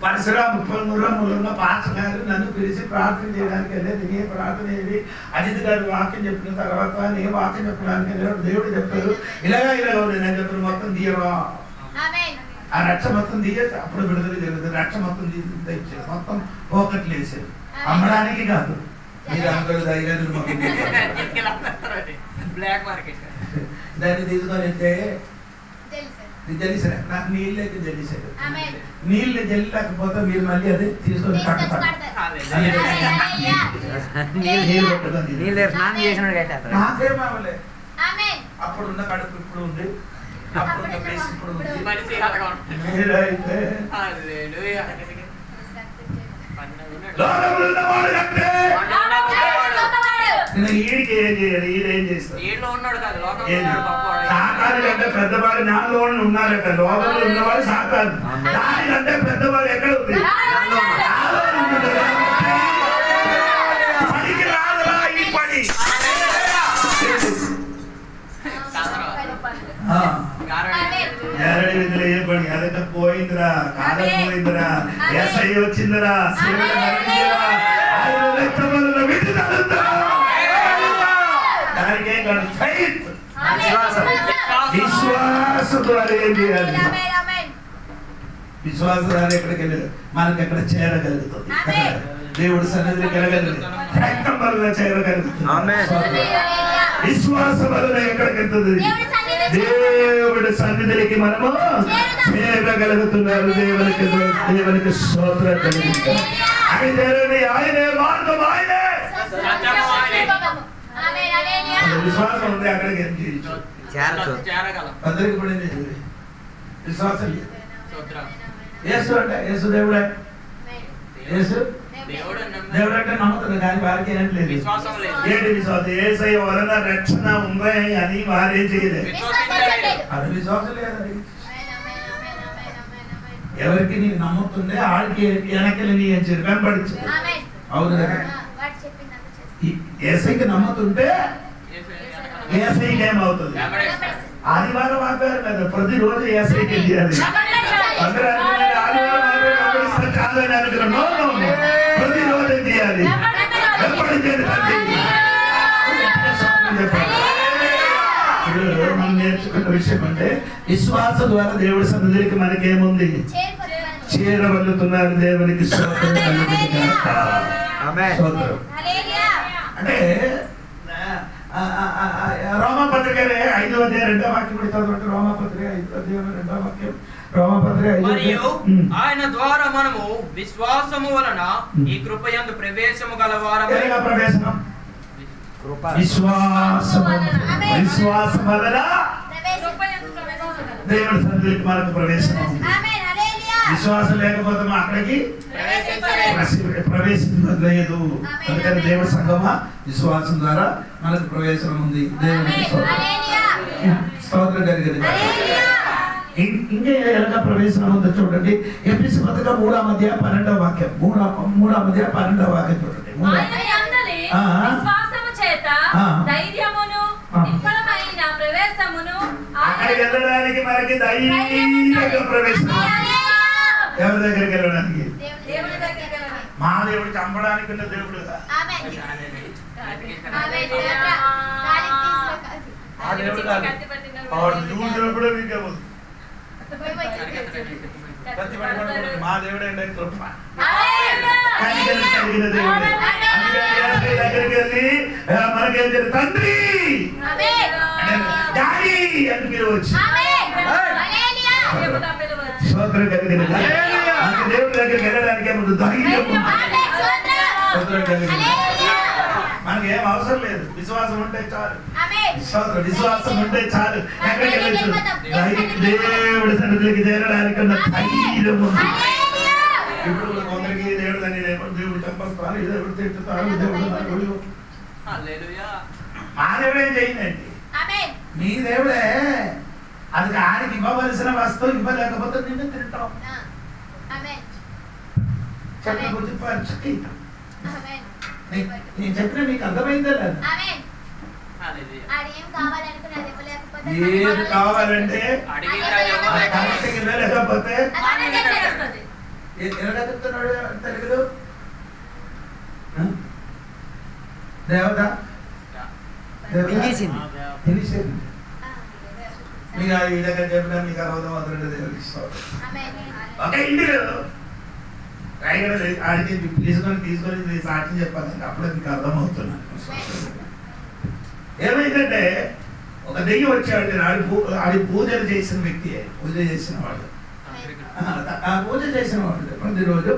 పరశురాములో పాస్టర్ గారు నన్ను పిలిచి ప్రార్థన చేయడానికి వెళ్ళేది. నే ప్రార్థన చేయాలి. అజిత్ గారు వాక్యం చెప్పిన తర్వాత నేను వాక్యం చెప్పడానికి వెళ్ళాడు. దేవుడు చెప్పారు ఇలాగా నేను చెప్పారు మొత్తం తీయవా, ఆ రక్ష మొత్తం తీయేసి అప్పుడు విడుదల జరుగుతుంది. రక్ష మొత్తం తీసి మొత్తం పోకట్లు వేసారు, అమ్మడానికి కాదు. మీరు అందరూ ధైర్యాలు దాన్ని తీసుకొని వెళ్తే జల్లిసారు. నాకు నీళ్ళకి జల్లిసారు. నీళ్ళు జల్లి లేకపోతే మీరు మళ్ళీ అది తీసుకొని కట్టుతారు. నీళ్ళు దగ్గర స్నానం చేసినాడు కట్టేస్తాడు. నాకేం అవ్వలే. ఆమేన్. అప్పుడున్న కడుపు ఇప్పుడు ఉంది, అప్పుడున్న ప్లేస్ ఇప్పుడు ఉంది. మనిషి అలాగా ఉంటుంది. మీరైతే హల్లెలూయా. లోకంలో ఉన్నవాడు కంటే లోకవాడు. నేను ఈడికి ఏం చేయాలి, ఈడేం చేస్తాడు? ఈడలో ఉన్నాడు కాదు, లోకంలో ఏంటి? ఉన్నాడు గొప్పవాడు. సాకారు కంటే పెద్దవాడు నాలో ఉన్నారట. లోకంలో ఉన్నవాడు సాకారు. దానికంటే పెద్దవాడు ఎక్కడ ఉంది? నాలో ఉంది కదా. పనికి రాదురా ఈ పని. ఆ. ఎరడి విధులు ఏ పని అదక పోయిందిరా, కాలం పోయిందిరా, ఎస్ఐ వచ్చిందిరా, శివుడు మరణించిరా, ఆయన రక్తముల విధి తగులుతా. దానికే కాదు ఫెయిత్, విశ్వాసం ద్వారా ఏం చేయాలి? విశ్వాసం ద్వారా ఎక్కడికి వెళ్ళదు, మనకి ఎక్కడ చేరగలుగుతుంది. దేవుడు సన్నిధికి వెళ్ళగలుగుతుంది, రక్తం వల్ల చేరగలుగుతుంది. విశ్వాసం వల్ల ఎక్కడికి వెళ్తుంది? దేవుడి సన్నిధికి మనము చేరగలుగుతున్నారు. దేవునికి స్తోత్రం కలుగుతుంది. ఆయనే మార్గం, ఆయనే విశ్వాసం ఉంది. అక్కడికి ఏం చేయొచ్చు? చేరగలం. అందరికి పడింది విశ్వాసం. స్తోత్రం. యేసు అంటే యేసు దేవుడే. యేసు దేవుడు దేవుడు అంటే నమ్ముతుంది, కానీ వారికి ఏం లేదు. విశ్వాసం లేదు. ఏంటి విశ్వాసం? యేసయ్య వలన రక్షణ ఉంది అని వారేం చేయలేదు. అది విశ్వాసం లేదండి. ఎవరికి నీకు నమ్ముతుండే ఆడికి వెనకలి నీ అని చెప్పి వెంబడించు. అవును కదా? యేసయ్యకి నమ్ముతుంటే యేసయ్యకి ఏమవుతుంది? ఆదివారం ఆపారు కదా, ప్రతిరోజు యేసయ్యకి చేయాలి. అందరూ ఆదివారం కాదని అనుకున్నాను. ప్రతిరోజు ఏం చేయాలి? వెంబడించేది తండ్రి. మనం నేర్చుకున్న విషయం అంటే విశ్వాసం ద్వారా దేవుడి సన్నిధికి మనకేముంది? చేరవల్లుతున్నారు. దేవునికి స్తోత్రం కలుగును గాక. స్తోత్రం. అంటే రోమాపత్రిక 5వ అధ్యాయం 2వ వాక్యం కూడా చదవండి. రోమాపత్రిక 5వ అధ్యాయం 2వ వాక్యం. రోమాపత్రిక 5వ మరియు అధ్యాయం. ఆయన ద్వారా మనము విశ్వాసము వలన ఈ కృపయందు ప్రవేశము గలవారము. ఎలాగ ప్రవేశం? విశ్వాసం వలన దేవుడి సన్నిధికి మనకు ప్రవేశం ఉంది. విశ్వాసం లేకపోతే మనం అక్కడికి ప్రవేశించలేదు. అందుకని దేవుడి సంగమా విశ్వాసం ద్వారా మనకు ప్రవేశం ఉంది. దేవుడికి స్తోత్రం కలిగింది. ఇంకా ఎలాగ ప్రవేశం ఉందో చూడండి. ఎఫెసీ పత్రిక 3వ అధ్యాయం 12వ వాక్యం. 3వ అధ్యాయం 12వ వాక్యం చూడండి. అక్కడికి వెళ్ళడానికి మనకి ధైర్యంగా ప్రవేశం. ఎవరి దగ్గరికి వెళ్ళడానికి? మా దేవుడు చంపడానికి ఉన్న దేవుడు. ఆ దేవుడు కూడా మీకే మా దేవుడు అంటే కృప కలిగిన దేవుడు. దగ్గరికి వెళ్ళి మనకేం తెలియదు, తండ్రి డాడీ అని పిలవచ్చు. స్తోత్రం కలిగిన దేవుడి దగ్గరికి వెళ్ళడానికి ముందు ధైర్యం. మనకి ఏం అవసరం లేదు, విశ్వాసం ఉంటే చాలు. విశ్వాసం ఉంటే చాలు. ఎక్కడికి వెళ్ళచ్చు? దేవుడి సన్నిధికి చేరడానికి ఉన్న ధైర్యం ఉంది. ఇప్పుడు కొందరికి దేవుడు అని దేవుడు చంపేస్తారు, దేవుడు తిట్టుతారు, దేవుడు. మా దేవుడు ఏం చేయండి, మీ దేవుడే. అది ఆయనకి ఇవ్వవలసిన వస్తువు ఇవ్వలేకపోతే నిన్ను తింటాం. నేను చెప్పిన మీకు అర్థమైందా లేదు? ఏది కావాలంటే లేకపోతే ఎలా చెప్తున్నాడు తెలుగులో? దేవత తెలిసింది. మీకు ఈ దగ్గర చెప్పినా మీకు అర్థం అవుతుంటే దేవుడికి ఇస్తాడు. ఒక ఇంటిలో ఆడికి తీసుకొని సాక్ష్యం చెప్పాలంటే అప్పుడే మీకు అర్థమవుతున్నాను. ఏమైందంటే ఒక దెయ్యం వచ్చాడు. ఆడి పూజలు చేసిన వ్యక్తి, పూజ చేసిన వాడు. పూజ చేసిన వాడు ప్రతిరోజు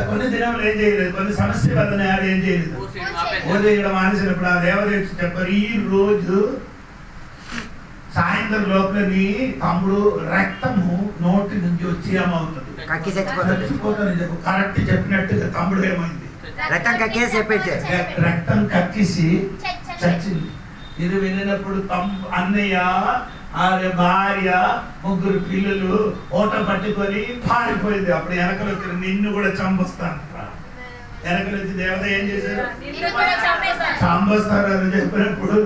కొన్ని దినములు ఏం చేయలేదు, కొన్ని సమస్య వల్ల ఏం చేయలేదు. పూజ చేయడం మానేసినప్పుడు ఆ దేవదేవుడు చెప్పారు, ఈ రోజు సాయంత్రం లోపల నీ తమ్ముడు రక్తము నోటి నుంచి వచ్చి ఏమవుతుంది, చచ్చిపోతాను చెప్పు. కరెక్ట్ చెప్పినట్టుగా తమ్ముడు ఏమైంది, రక్తం కక్కేసి చెప్పేసి రక్తం కక్కేసి చచ్చింది. ఇది వినినప్పుడు అన్నయ్య భార్య ముగ్గురు పిల్లలు ఓట పట్టుకొని పారిపోయింది. అప్పుడు వెనకలు వచ్చి నిన్ను కూడా చంపొస్తాను, వెనకలు వచ్చి దేవత ఏం చేశారు, చంపొస్తారు అని చెప్పినప్పుడు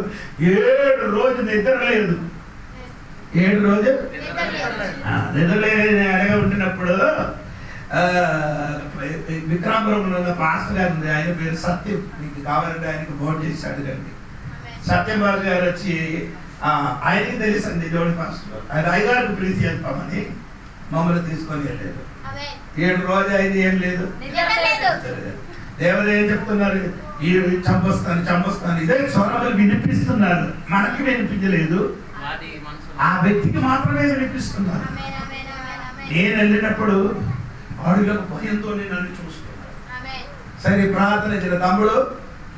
7 రోజులు నిద్ర లేదు. 7 రోజులు నిద్ర లేని అడగ ఉండినప్పుడు విక్రమపురంలో ఉన్న పాస్టర్ గారు ఉంది, ఆయన పేరు సత్యం. మీకు కావాలంటే ఆయనకి ఫోన్ చేసి అడగండి. సత్యబాబు గారు వచ్చి ఆయనకి తెలుసండి జోడి పాస్టర్, ఆయన అయ్యగారికి పిలిచి వెళ్తామని మమ్మల్ని తీసుకొని వెళ్ళలేదు. 7 రోజులు అయింది, ఏం లేదు. దేవత ఏం చెప్తున్నారు, ఈ చంపొస్తాను ఇదే స్వరాలు వినిపిస్తున్నారు, మనకి వినిపించలేదు, ఆ వ్యక్తికి మాత్రమే వినిపిస్తున్నారు. నేను వెళ్ళినప్పుడు వాడిలకు భయంతో నన్ను చూస్తున్నాను. సరే ప్రార్థన చేసిన తమ్ముడు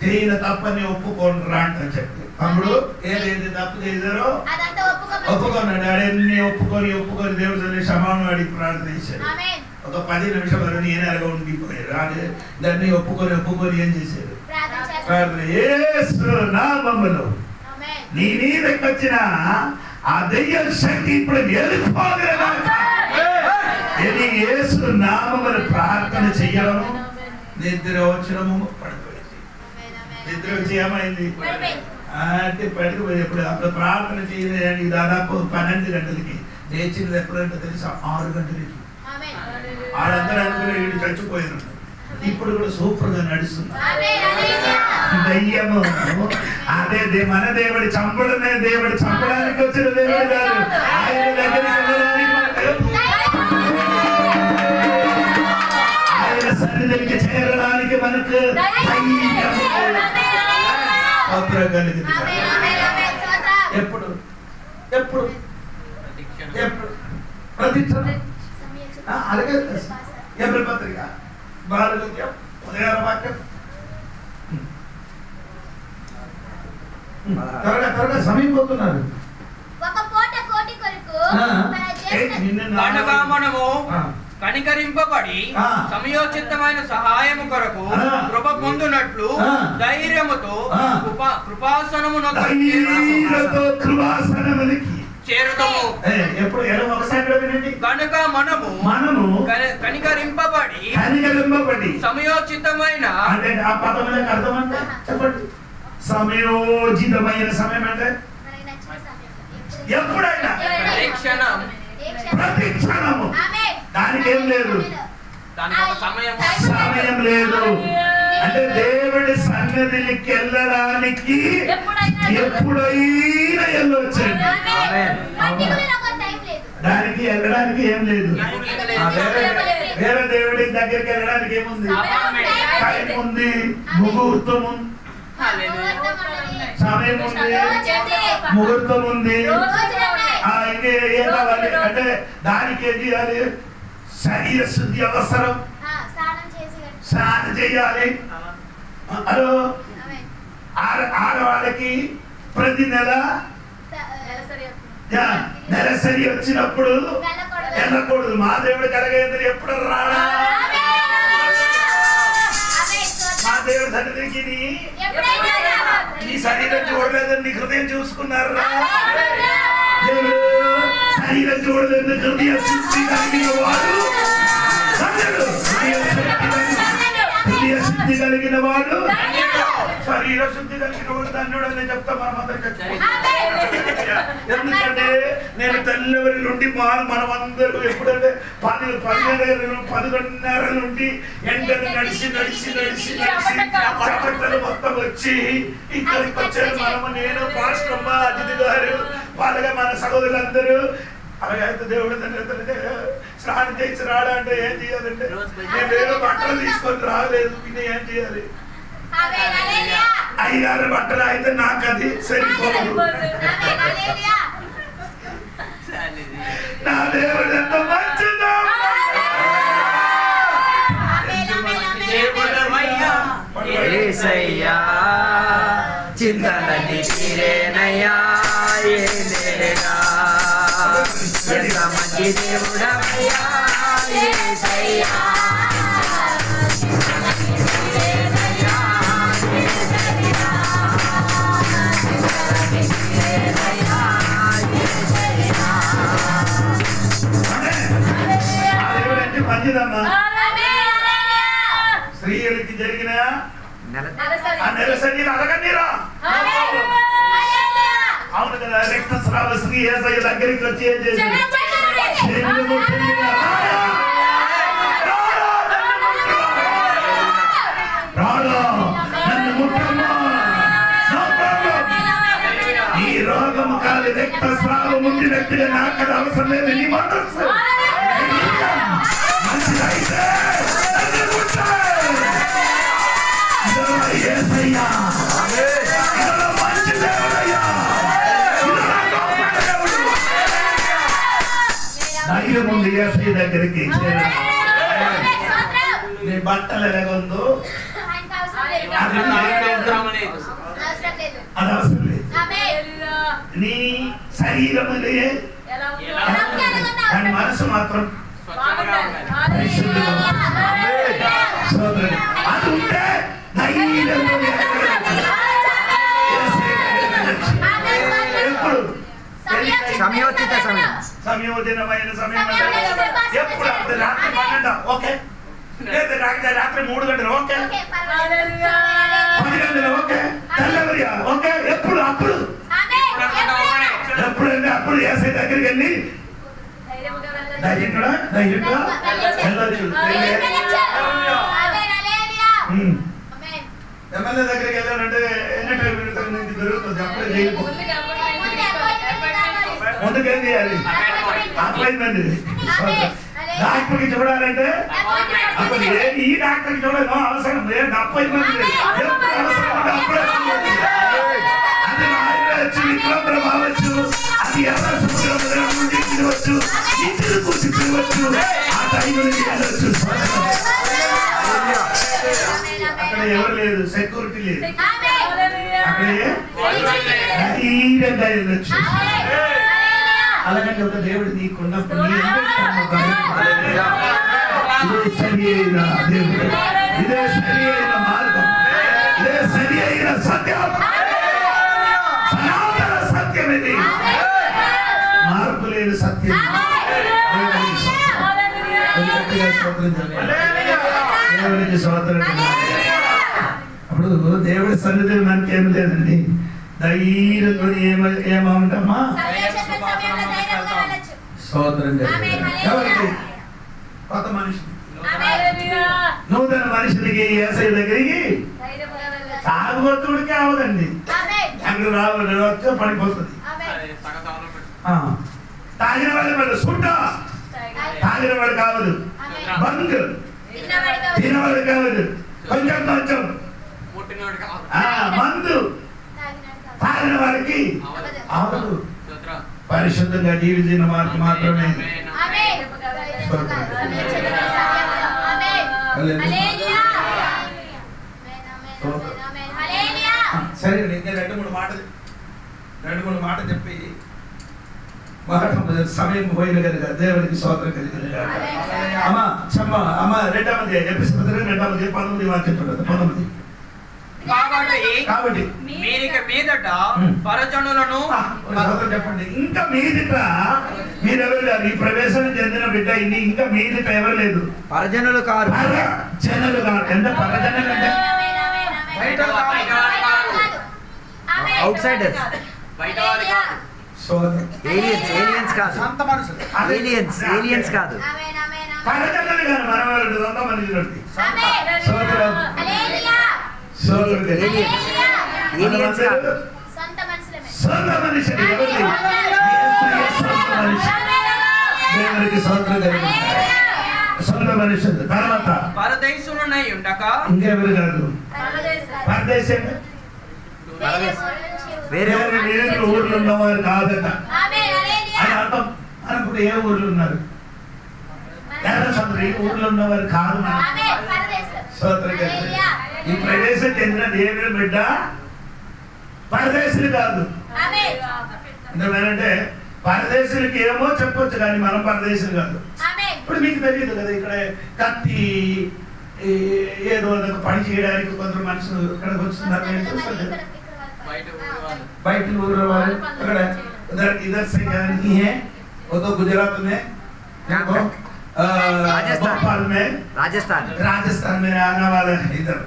చేయన తప్పని ఒప్పుకోనరా అని చెప్పి, తమ్ముడు ఏదైతే తప్పు చేశారో ఒప్పుకున్నాడు. అడన్నీ ఒప్పుకొని దేవుడు క్షమాపణ అడిగి ప్రార్థన చేశాడు. ఒక 10 నిమిషాలు నేను ఎలాగ ఉండిపోయారు. దాన్ని ఒప్పుకొని ఏం చేశారు, ప్రార్థన. యేసు నామములో నీ మీదకి వచ్చిన ఆ దయ్య శక్తి ఇప్పుడు వెళ్ళిపోగలగా. యేసు నామములో ప్రార్థన చెయ్యడము, నిద్ర వచ్చడము, పడిపోయింది. నిద్ర వచ్చి ఏమైంది అంటే పడిపోయేప్పుడు అప్పుడు ప్రార్థన చేయడానికి దాదాపు 12 గంటలకి లేచినది. ఎప్పుడంటే తెలుసా, 6 గంటలకి. వాళ్ళందరూ అనుకుని వీడు చచ్చిపోయారు. ఇప్పుడు కూడా సూపర్ గా నడుస్తున్నారు. దయ్యము అదే మన దేవుడి చంపడమే, దేవుడి చంపడానికి వచ్చిన దేవుడు కాదు. ఆయన దగ్గరికి ఆయన సన్నిధికి చేరడానికి మనకు కలిగింది. ఎప్పుడు ఎప్పుడు ఎప్పుడు ప్రతిక్షణ అలాగే ఎవరి పత్రిక వాక్యం త్వరగా సమీపోతున్నారు. మనము కనికరింపబడి సమయోచితమైన సహాయము కొరకు కృప పొందునట్లు ధైర్యముతో చేరుతాము. ఎప్పుడు కనుక మనము కనికరింపబడి సమయోచితమైన అంటే ఆ పదములకు అర్థం అంటే చెప్పండి. సమయోచితమైన సమయం అంటే ఎప్పుడైనా ప్రతి క్షణము, దానికి ఏం లేదు, సమయం లేదు. అంటే దేవుడి సన్నిధికి వెళ్ళడానికి ఎప్పుడైనా వెళ్ళొచ్చండి. దానికి వెళ్ళడానికి ఏం లేదు. వేరే దేవుడి దగ్గరికి వెళ్ళడానికి ఏముంది, టైం ఉంది, ముహూర్తం ఉంది, సమయం ఉంది, ముహూర్తం ఉంది. ఏం కావాలి అంటే దానికి ఏం చేయాలి, శరీర శుద్ధి అవసరం, స్నానం చేయాలి. హలో, ఆడవాళ్ళకి ప్రతి నెలసరి వచ్చినప్పుడు వెళ్ళకూడదు. మా దేవుడు కలగేంద్ర ఎప్పుడు రాడా, మా దేవుడి సన్నిధికి నీ శరీరం చూడలేదని నీ హృదయం చూసుకున్నారు. దేవుడు శరీరం చూడలేదు, హృదయ శుద్ధి కలిగిన వాడు, హృదయ శుద్ధి కలిగిన వాడు, శరీర శుద్ధి కలిగిన వాడు ధన్యుడు అని చెప్తా మనమందరికీ. ఎందుకంటే నేను తెల్లవరి నుండి మనమందరూ ఎప్పుడంటే 11:30 నుండి ఎండలు నడిచి చప్పట్లు మొత్తం వచ్చి ఇక్కడికి వచ్చారు. మనము, నేను, పాస్టర్ అమ్మ, అతిథి గారు, వాళ్ళగా మన సహోదరులందరూ. అలాగైతే దేవుడు స్నానం చేసి రాడా అంటే ఏం చేయాలంటే, నేను వేరే బట్టలు తీసుకొని రాలేదు, പിന്നെ ఏం చేయాలి, 5-6 బట్టలు అయితే నాకు అది సరిపోదు. నా దేవుడు ఎంత మంచిదో. యేసయ్యా చింతలన్నీ తీరేనయ్యా యేలేగా ఎంత మంచి దేవుడవయ్యా యేసయ్యా మంచిదమ్మా. స్త్రీలకి జరిగిన నెలసరి అడగండిరా. అవును కదా, రక్తస్రావ స్త్రీ యేసయ్య దగ్గరికి వచ్చి ఏం చేసింది? ఈ రోగము కాలి రక్తస్రావం ఉంది వ్యక్తిగా నాకు అవసరం లేదు. నీ మనస్సు మంచిదైతే యేసయ్యా మంచి దేవుడయ్యా. ధైర్యం ఉంది యేసయ్య దగ్గరికి. నీ బట్టలు ఎలాగొందో అది అవసరం లేదు. నీ శరీరములే కానీ మనసు మాత్రం అది ఉంటే ఎప్పుడు సమయోచిత సమయం సమయోజనమైన సమయం ఎప్పుడు రాత్రి 12 ఓకే, లేదా రాత్రి 3 గంటలు ఓకే, 10 గంటలు ఓకే, తెల్లవరి ఓకే, ఎప్పుడు అప్పుడు ఎప్పుడంటే అప్పుడు యేసయ్య దగ్గరికి వెళ్ళి ధైర్యంగా వెళ్ళొచ్చు. ఎమ్మెల్యే దగ్గరికి వెళ్ళానంటే ఎన్ని టైం దొరుకుతుంది? అప్పుడే చేయకపోతే ముందుకేం చేయాలి? అపాయింట్మెంట్. డాక్టర్కి చూడాలంటే అప్పుడు ఈ డాక్టర్కి చూడడం అవసరం లేదు, అపాయింట్మెంట్ లేదు. ఎప్పుడు అవసరం ఉంటే అప్పుడే అది ఆయుర్వచ్చు, విక్రమ అవ్వచ్చు, అది ఎవరు సముద్రం నుండి తినవచ్చు, ఇంటిని కూర్చి తినవచ్చు, ఆ టైం నుంచి వెళ్ళవచ్చు. అక్కడ ఎవరు లేదు, సెక్యూరిటీ లేదు, అక్కడే ధైర్యంగా వెళ్ళొచ్చు. అలాగంటే ఒక దేవుడు నీకున్నప్పుడు ఇదే సరి అయిన దేవుడు, ఇదే సరి అయిన మార్గం, ఇదే సరి అయిన సత్యం, సనాతన సత్యం. ఇది మార్పు లేని సత్యం. దేవుడికి స్తోత్రం. అప్పుడు దేవుడి సన్నిధిలో మనకేం లేదండి, ధైర్యంతో ఏమంటామా? స్తోత్రం. ఎవరికి? కొత్త మనిషి, నూతన మనుషులకి యేసయ్య దగ్గరికి తాగుబోతుడికి అవదండి, అక్కడ రావాలి వచ్చి పడిపోతుంది. తాగిన వాళ్ళు సుట్ట, తాగిన వాడు కావదు, బంగ్ తినవాడు కావదు, కొంచెం కొంచెం మందు తాగిన వారికి అవదు. పరిశుద్ధంగా జీవించిన వారికి మాత్రమే. సరే, ఇంకా 2-3 మాటలు చెప్పి సమయం పోయిన కనుక దేవునికి స్తోత్రం కలిగింది. అమ్మా చెప్ప అమ్మ 2వ ఎపిసోడ్ 2వ 19 వాక్యం చూడదు. 19 కాబట్టి మీదట పరజనులను చెప్పండి, ఇంకా మీదట మీరెవరు లేరు. ఈ ప్రవేశం చెందిన బిడ్డ ఇన్ని ఇంకా మీదట ఎవరు లేదు. పరజనులు కారు, జనులు కాదు. ఎంత పరజనులు అంటే అవుట్ సైడర్స్, ఏలియన్స్ కాదు, ఏలియన్స్ కాదు, పరజనులు కాదు. మనవాళ్ళు సొంత మనుషులు, సొంత మనుషులు దేవునికి సొంత సొంత మనుషులు. తర్వాత పరదేశులునై ఉండక ఇంకెవరు కాదు. పరదేశం వేరే ఊర్లో ఉన్నవారు కాదట అని అర్థం. మనకు ఇప్పుడు ఏ ఊర్లో ఉన్నారు? ఈ ఊర్లో ఉన్నవారు కాదు మనం. ఈ ప్రదేశం చెందిన దేవుని బిడ్డ పరదేశులు కాదు. ఎందుకంటే పరదేశులకి ఏమో చెప్పొచ్చు కానీ మనం పరదేశులు కాదు. ఇప్పుడు మీకు తెలియదు కదా, ఇక్కడ కత్తి ఏదో పని చేయడానికి కొందరు మనుషులు ఇక్కడికి వస్తున్నారు. బయట ఊరు వాళ్ళు అక్కడ इधर से क्या नहीं है, वो तो गुजरात में, राजस्थान में आने वाला है इधर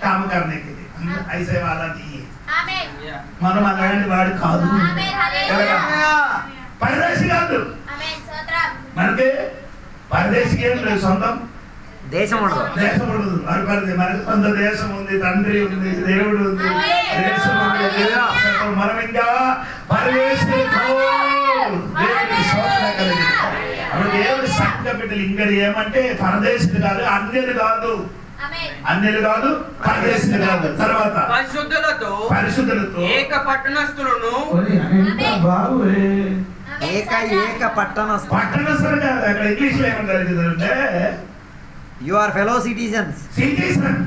काम करने के लिए. ऐसे वाला नहीं है. మనం అలాంటి వాడు కాదు. పరదేశి కాదు. మనకి పరదేశికి ఏం లేదు, సొంతం దేశం ఉండదు. దేశం ఉండదు. మనకి సొంత దేశం ఉంది, తండ్రి ఉంది, దేవుడు ఉంది, దేశం ఉంది. మనం ఇంకా పరదేశులు దేవుడి సంఘ బిడ్డలు ఇంకా ఏమంటే పరదేశులు కాదు, అన్యులు కాదు, అన్యులు కాదు, పరదేశులు కాదు. తర్వాత పరిశుద్ధులతో ఏక పట్టణస్థులను బాబు ఏక పట్టణస్థులు. పట్టణస్థులు కాదు, అక్కడ ఇంగ్లీష్ లో ఏమంటారు అంటే you are fellow citizens. Citizen,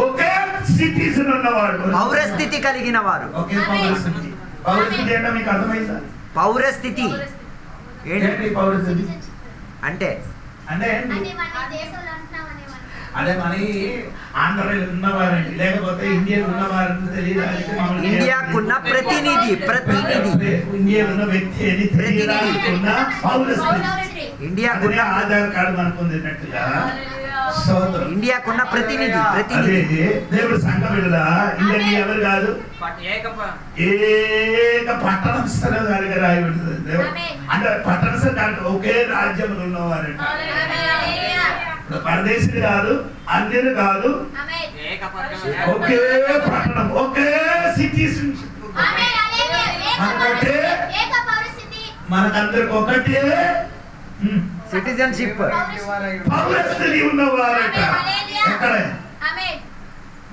ఒకే సిటిజన్ ఉన్నవాడు, పౌరస్థితి కలిగిన వారు. ఒకే పౌరస్థితి. పౌరస్థితి అంటే మీకు అర్థమైందా? పౌరస్థితి ఏంటి పౌరస్థితి అంటే? అంటే అదే మన ఆంధ్రలో ఉన్నవారండి, లేకపోతే ఇండియాలో ఉన్నవారని తెలియడానికి ఇండియాకున్న ప్రతినిధి, ఇండియాలో ఉన్న వ్యక్తి అని తెలియడానికి ఉన్న పౌరస్థితి. ఇండియాకున్న ఆధార్ కార్డు మనకు ఉన్నట్టుగా ఇండియాకున్న ప్రతినిధి. దేవుడు సంఘ బిడ్డల ఇండియా ఎవరు కాదు, ఏక పట్టణస్థులు గారిగా రాయబడుతుంది. అంటే పట్టణస్థులు కాదు, ఒకే రాజ్యంలో ఉన్నవారంట. పరదేశులు కాదు, అన్యులు కాదు, ఒకే పట్టణం, ఒకే సిటిజన్షిప్. మనకందరికి ఒకటే సిటిజన్షిప్, పౌరస్థితి ఉన్నవారట. ఎక్కడ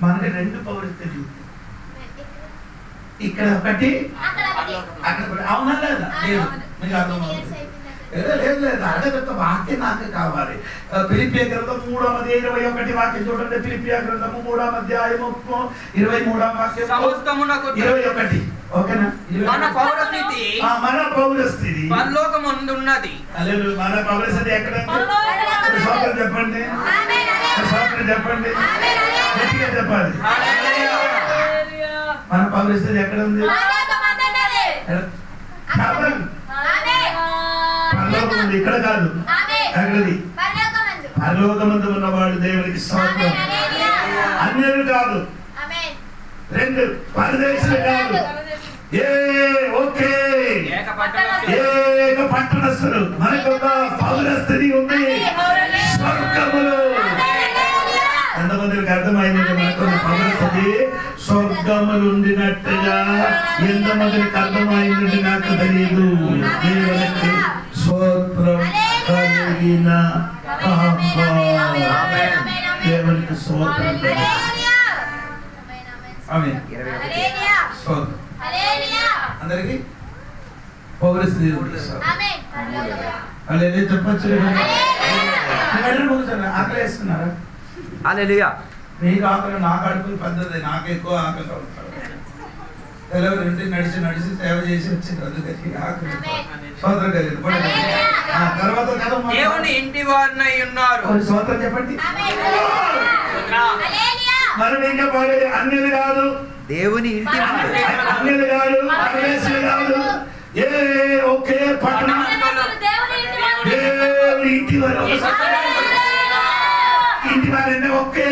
మనకి రెండు పౌరస్థితి, ఇక్కడ ఒకటి అక్కడ. అవునా లేదా? లేదు, మీకు అర్థమవుతుంది. లేదు లేదు, అదే వాక్యం నాకు కావాలి. ఫిలిప్పియ గ్రంథం 3:21 వాక్యం చూడండి. ఫిలిప్పియ గ్రంథము 3:23 వాక్యం 21. ఓకేనా? మన పౌరస్థితి పరలోకమందున్నది. మన పౌరస్థితి ఎక్కడ? సోదరు చెప్పండి, సోదరు చెప్పండి, గట్టిగా చెప్పాలి. మన పౌరస్థితి ఎక్కడ ఉంది? పరలోకం ఉంది, ఇక్కడ కాదు. ఎక్కడది? పరలోకమందు ఉన్నవాడు దేవునికి స్తోత్రం. అన్యులు కాదు, రెండు పరదేశులు కాదు, ఒకే ఏక పట్టణస్థులు. మనకు ఒక పౌరస్థితి ఉంది స్వర్గములో. ఎంతమందికి అర్థమైంది? మనకు పౌరస్థితి స్వర్గములు ఉండినట్టుగా ఎంతమందికి అర్థమైందంటే నాకు తెలియదు. దేవునికి స్తోత్రం కలిగిన దేవునికి స్తోత్రం. అందరికి పౌరస్థితి చెప్పచ్చు. ఆకలి వేస్తున్నారా? మీకు ఆకలి, నాకు అడుగులు పెద్దది, నాకు ఎక్కువ ఆకలి అవుతారు. తెల్లవారు నడిచి నడిచి సేవ చేసి వచ్చింది, అందుకని ఆకలి. సోదరు కలిగింది. తర్వాత దేవుని ఇంటి వారినై ఉన్నారు. సోదరు చెప్పండి. మనం ఇంకా పాడేది అన్యులు కాదు, దేవుని ఇంటి అన్యులు కాదు, పరదేశులు కాదు, ఒకే పట్టణం, దేవుని ఇంటి వారు. ఇంటి వారంటే ఒకే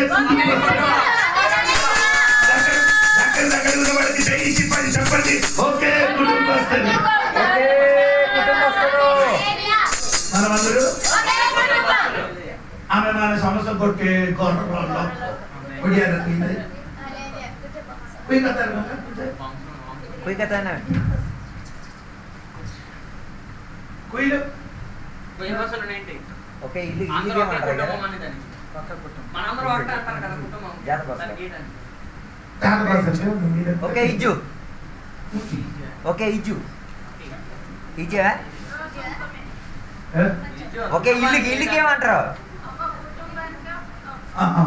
చెప్పండి, ఒకే కుటుంబస్తులు. మనమందరూ ఆమె మన సంవత్సరం కొట్టే కోటలో ఓకే ఇజ్జు ఇజ్జా ఓకే, ఇల్లుకి ఏమంటారు?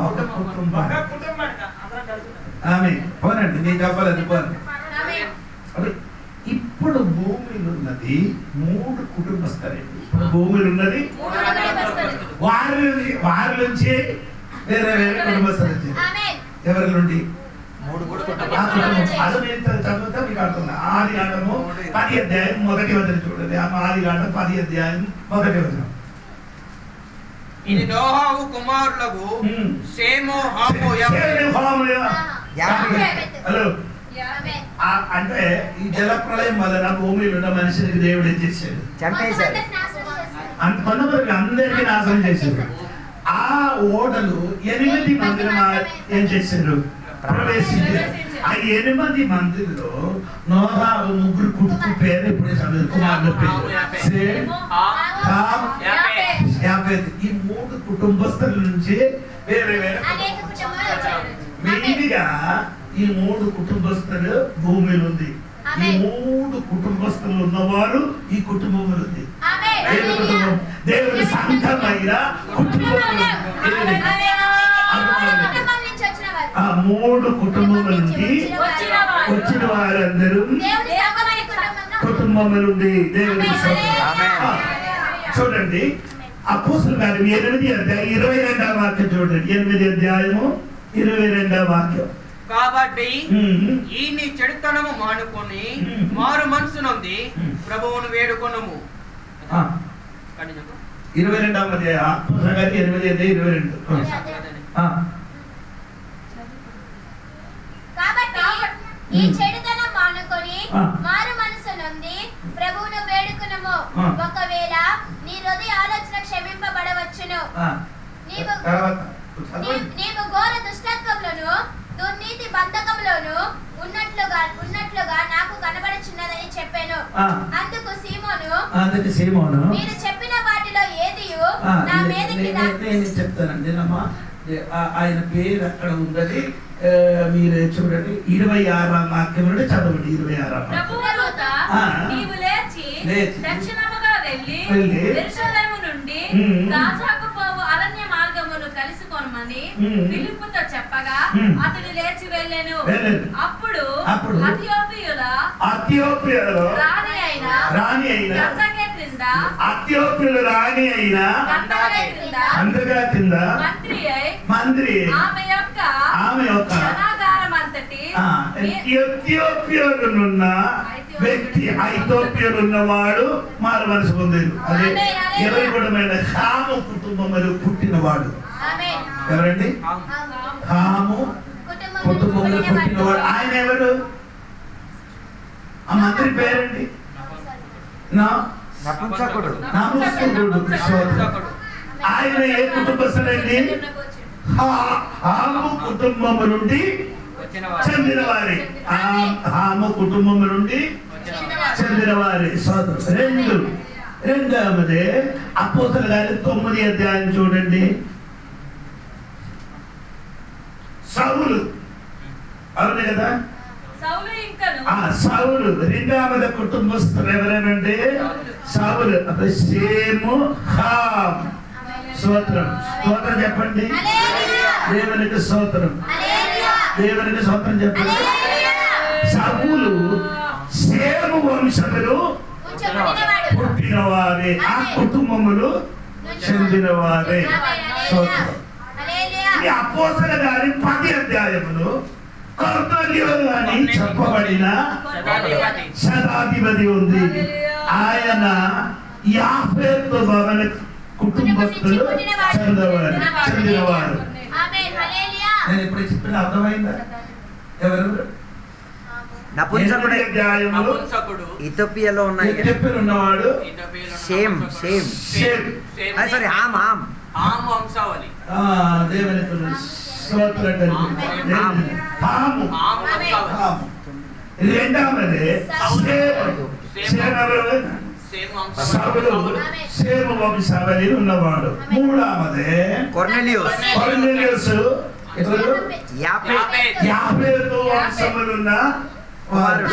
ఒక కుటుంబం. ఆమె పోనండి, నేను చెప్పలేదు పోను. ఇప్పుడు భూమిలో ఉన్నది 3 కుటుంబస్థలండి. ఇప్పుడు భూమిలో ఉన్నది వారి నుంచి వేరే కుటుంబస్థలు వచ్చారు. ఎవరి నుండి? 3 అది నేను చదువుతా మీకు అర్థం. ఆదికాండము 10 అధ్యాయం 1 వచనం చూడండి. ఆదికాండం 10 అధ్యాయం 1 వచనం. ఇది నోహావు కుమారులకు షేము, హాము, హలో, అంటే ఈ జల ప్రళయం వలన భూమిలో ఉన్న మనిషికి దేవుడు ఏం చేశాడు? చంపేశాడు. కొంతమందికి అందరికీ నాశనం చేశారు. ఆ ఓడలు 8 మందిని ఏం చేశారు? ప్రవేశించారు. ఆ 8 మందిలో నోహావు 3 కొడుకు పేరు ఇప్పుడు చదువు, కుమారుల పేరు షేమ్, హామ్, యాఫెత్. ఈ 3 కుటుంబస్తుల నుంచి వేరే మెయిన్గా ఈ 3 కుటుంబస్తులు భూమిలో ఉంది. ఈ 3 కుటుంబస్తులు ఉన్నవారు ఈ కుటుంబం ఉంది. దేవుడి సంఘమైన కుటుంబం. ఆ 3 కుటుంబముల నుండి వచ్చిన వారందరూ కుటుంబం నుండి దేవుడి చూడండి. అపోస్తలుల కార్యం 8 అధ్యాయం 22వ వాక్యం చూడండి. 8 అధ్యాయము 22వ వాక్యం. కాబట్టి ఈ నీ చెడుతనము మానుకొని మారు మనసు నుండి ప్రభువును వేడుకొనుము. 22వ అధ్యాయం అపోస్తలుల కార్యం 8:22. ఈ చెడుతనం మానుకొని మారు మనసు నుండి ప్రభువును వేడుకొనుము. ఒకవేళ నీ హృదయ ఆలోచన క్షమింపబడవచ్చును. నీవు ఘోర దుష్టత్వములను దుర్నీతి బంధకములను ఉన్నట్లుగా నాకు కనబడుచున్నదని చెప్పాను. అందుకు సీమోను మీరు చెప్పిన వాటిలో ఏదియు నా మీదకి నేను చెప్తానండి. ఆయన పేరు అక్కడ ఉన్నది, మీరు చూడండి. 26వ వాక్యం నుండి చదవండి. 26వ నీవు లేచి దక్షిణముగా వెళ్ళి యెరూషలేము నుండి గాజాకు పోవు అరణ్య మార్గమును కలుసుకొనమని ఫిలిప్పుతో చెప్పగా అతడు లేచి వెళ్ళెను. అప్పుడు అథియోపియాలో రాణి అయిన అథియోపియాలో రాణి అయిన అందగా కింద మంత్రి ఆమె యొక్క ఎథియోపియాలోనున్న వ్యక్తి, ఐథియోపియాలో ఉన్నవాడు మారు మనసు పొందేది. అదే ఎవరి కుటుంబమైన హాము కుటుంబములు పుట్టినవాడు. ఎవరండి? హాము కుటుంబంలో పుట్టినవాడు. ఆయన ఎవరు? ఆ మంత్రి పేరండి నపుంసకుడు. ఆయన ఏ కుటుంబస్తుడండి? హాము కుటుంబము నుండి చెందినవారి. హాము కుటుంబం నుండి చెందినవారి సోదరు. రెండవది అపోస్తలుల కార్యం 9వ అధ్యాయం చూడండి. సౌలు, అవును కదా? సౌలు రెండవది కుటుంబస్తులు ఎవరేనంటే సౌలు, షేము, హామ్. స్తోత్రం, స్తోత్రం చెప్పండి. దేవునికి స్తోత్రం, దేవునికి స్తోత్రం చెప్పండి. సౌలు షేము వంశములు పుట్టినవారే, ఆ కుటుంబములు చెందినవారే. స్తోత్రం. ఈ అపోస్తలుల కార్యం 10వ అధ్యాయములో కొర్నేలియు అని చెప్పబడిన శతాధిపతి ఉంది. ఆయన యాఫెతు భవన కుటుంబస్తులు చెందినవారు. నేను ఇప్పుడు చెప్పిన అర్థమైందా? ఎవరు? నపుంసకుడు. ఇథియోపియాలో ఉన్నవాడు షేమ్. సారీ, హామ్. దేవునికి స్తోత్రం. రెండవది షేము వంశావళి ఉన్నవాడు. మూడవది కొర్నేలియస్ యాఫెతు వంశములున్న వారు.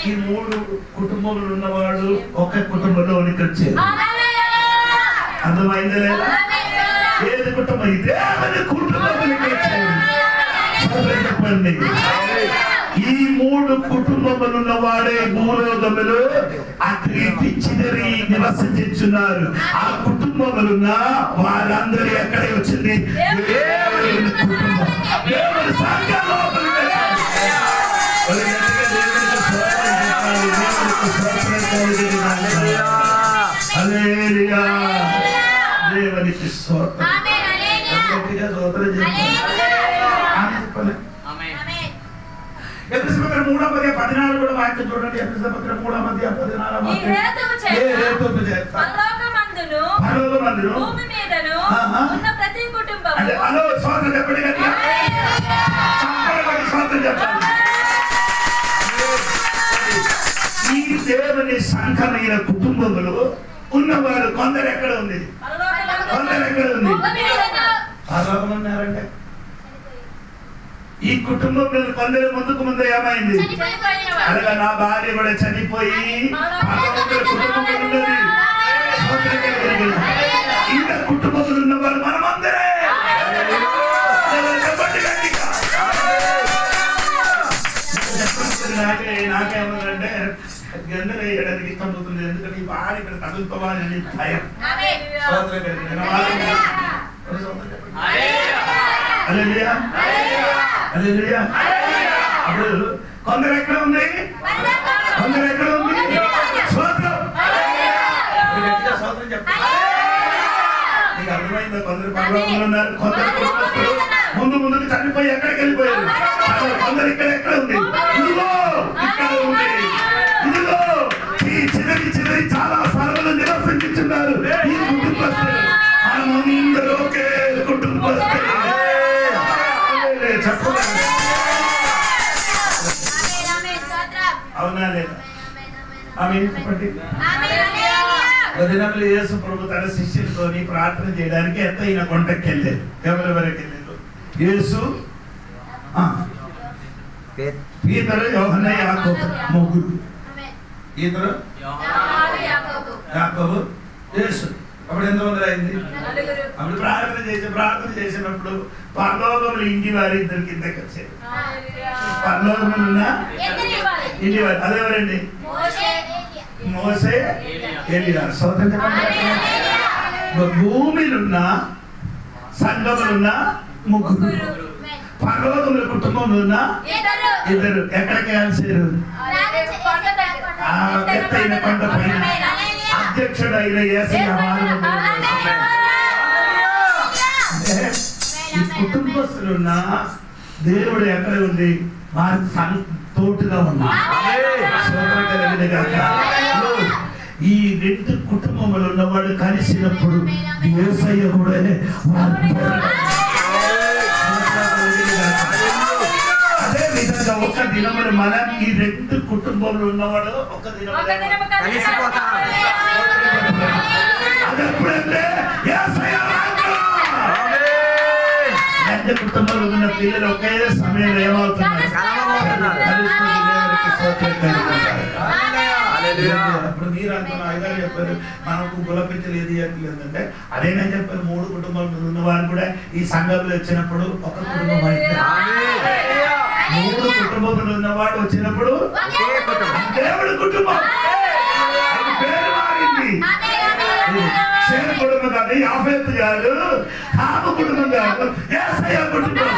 ఈ 3 కుటుంబములు ఉన్నవాడు ఒక కుటుంబంలోనికి వచ్చారు. అర్థమైందా లేదా? ఏది కుటుంబం? దేవుని కుటుంబములకి చెప్పండి. ఈ 3 కుటుంబములున్న వాడే భూలోకములు అగ్ని చిదరి నివసించున్నారు. ఆ కుటుంబములున్న వారందరూ ఎక్కడ వచ్చింది? దేవుని కుటుంబం, దేవుని సంఘంలో. హల్లెలూయా, దేవునికి స్తోత్రం. ఎఫెసీయుల పత్రిక 3:14 కూడా వాక్యం చూడండి. ఎఫెసీయుల పత్రిక 3:14 పరలోకమందును భూమి మీదను ఉన్న ప్రతి కుటుంబము అంటే హలో స్తోత్రం చెప్పండి గట్టిగా. స్తోత్రం చెప్పండి. ఈ దేవుని సంఘమైన కుటుంబములు ఉన్నవారు కొందరు ఎక్కడ ఉంది? కొందరు ఎక్కడ ఉంది? పరలోకం ఉన్నారంటే ఈ కుటుంబం కొందరు ముందుకు ముందు ఏమైంది? అనగా నా భార్య కూడా చనిపోయి కుటుంబం ఉన్నది. ఇంకా కుటుంబములు ఉన్నవారు మనమందరే. నాకేమన్నారంటే గందరూ వేయడానికి ఇష్టం అవుతుంది. ఎందుకంటే ఈ భార్య ఇక్కడ తగులుకోవాలని భయం. అప్పుడు కొందరు ఎక్కడ ఉంది? కొందరు ఎక్కడ ఉంది? స్వాతంత్రం చెప్పండి. నీకు అర్థమైందా? కొందరు పర్లోకంలో ఉన్నారు, కొందరు ముందుకు చనిపోయి ఎక్కడికి వెళ్ళిపోయారు. కొందరు ఇక్కడ ఎక్కడ ఉంది? ఇదిగో ఇక్కడ ఉంది. ఇదిగో ఈ చివరి చాలా స్థలంలో నివసించున్నారు ఈ కుటుంబస్తులు. మనమందరూ ఒకే కుటుంబస్తులు. చెప్పండి, అవునా లేదా? ఆమె చెప్పండి. దినములు యేసు ప్రభు తన శిష్యులతోని ప్రార్థన చేయడానికి ఎత్తైన కొండకి వెళ్ళారు. ఎవరెవరికి వెళ్ళారు? యేసు, పీతరు, యోహన్న, యాకోబు ముగ్గురు. పీతరు, యాకోబు, యేసు. అప్పుడు ఎంతమంది అయింది? అప్పుడు ప్రార్థన చేసినప్పుడు పరలోకములు ఇంటి వారి ఇద్దరు కిందకి వచ్చారు. పరలోకములున్న ఇంటి వారి అదెవరండి? మోసే, ఏలియా. సోదరుడు చెప్పండి. భూమిలున్న సంఘములున్న ముగ్గురు, పరలోకముల కుటుంబంలో ఉన్న ఇద్దరు. ఎక్కడికి కలిసారు? ఆ ఎత్తైన కొండ పైన అధ్యక్షుడైన యేసయ్య ఈ కుటుంబస్తులున్న దేవుడు ఎక్కడ ఉంది? వారి తోటుగా ఉన్నా. ఈ 2 కుటుంబములు ఉన్నవాడు కలిసినప్పుడు యేసయ్య కూడా అదే విధంగా ఒక దినములు మనం ఈ 2 కుటుంబంలో ఉన్నవాడు ఒక దినము అదెప్పుడంటే కుటుంబంలో ఉన్న పిల్లలు ఒకే సమయంలో ఏమవుతున్నారు? ఇప్పుడు మీరు అంటున్న ఐదారు చెప్పారు, మనకు గులపించలేదు ఏంటంటే అదేనా చెప్పారు. 3 కుటుంబాలు ఉన్నవారు కూడా ఈ సంఘంలో వచ్చినప్పుడు ఒక కుటుంబం అయితే, 3 కుటుంబములు ఉన్నవాడు వచ్చినప్పుడు దేవుడి కుటుంబం పేరు మారింది. షేర్ కుటుంబం కాదు, యాఫెతు కాదు, హాము కుటుంబం కాదు, యేసయ్య కుటుంబం.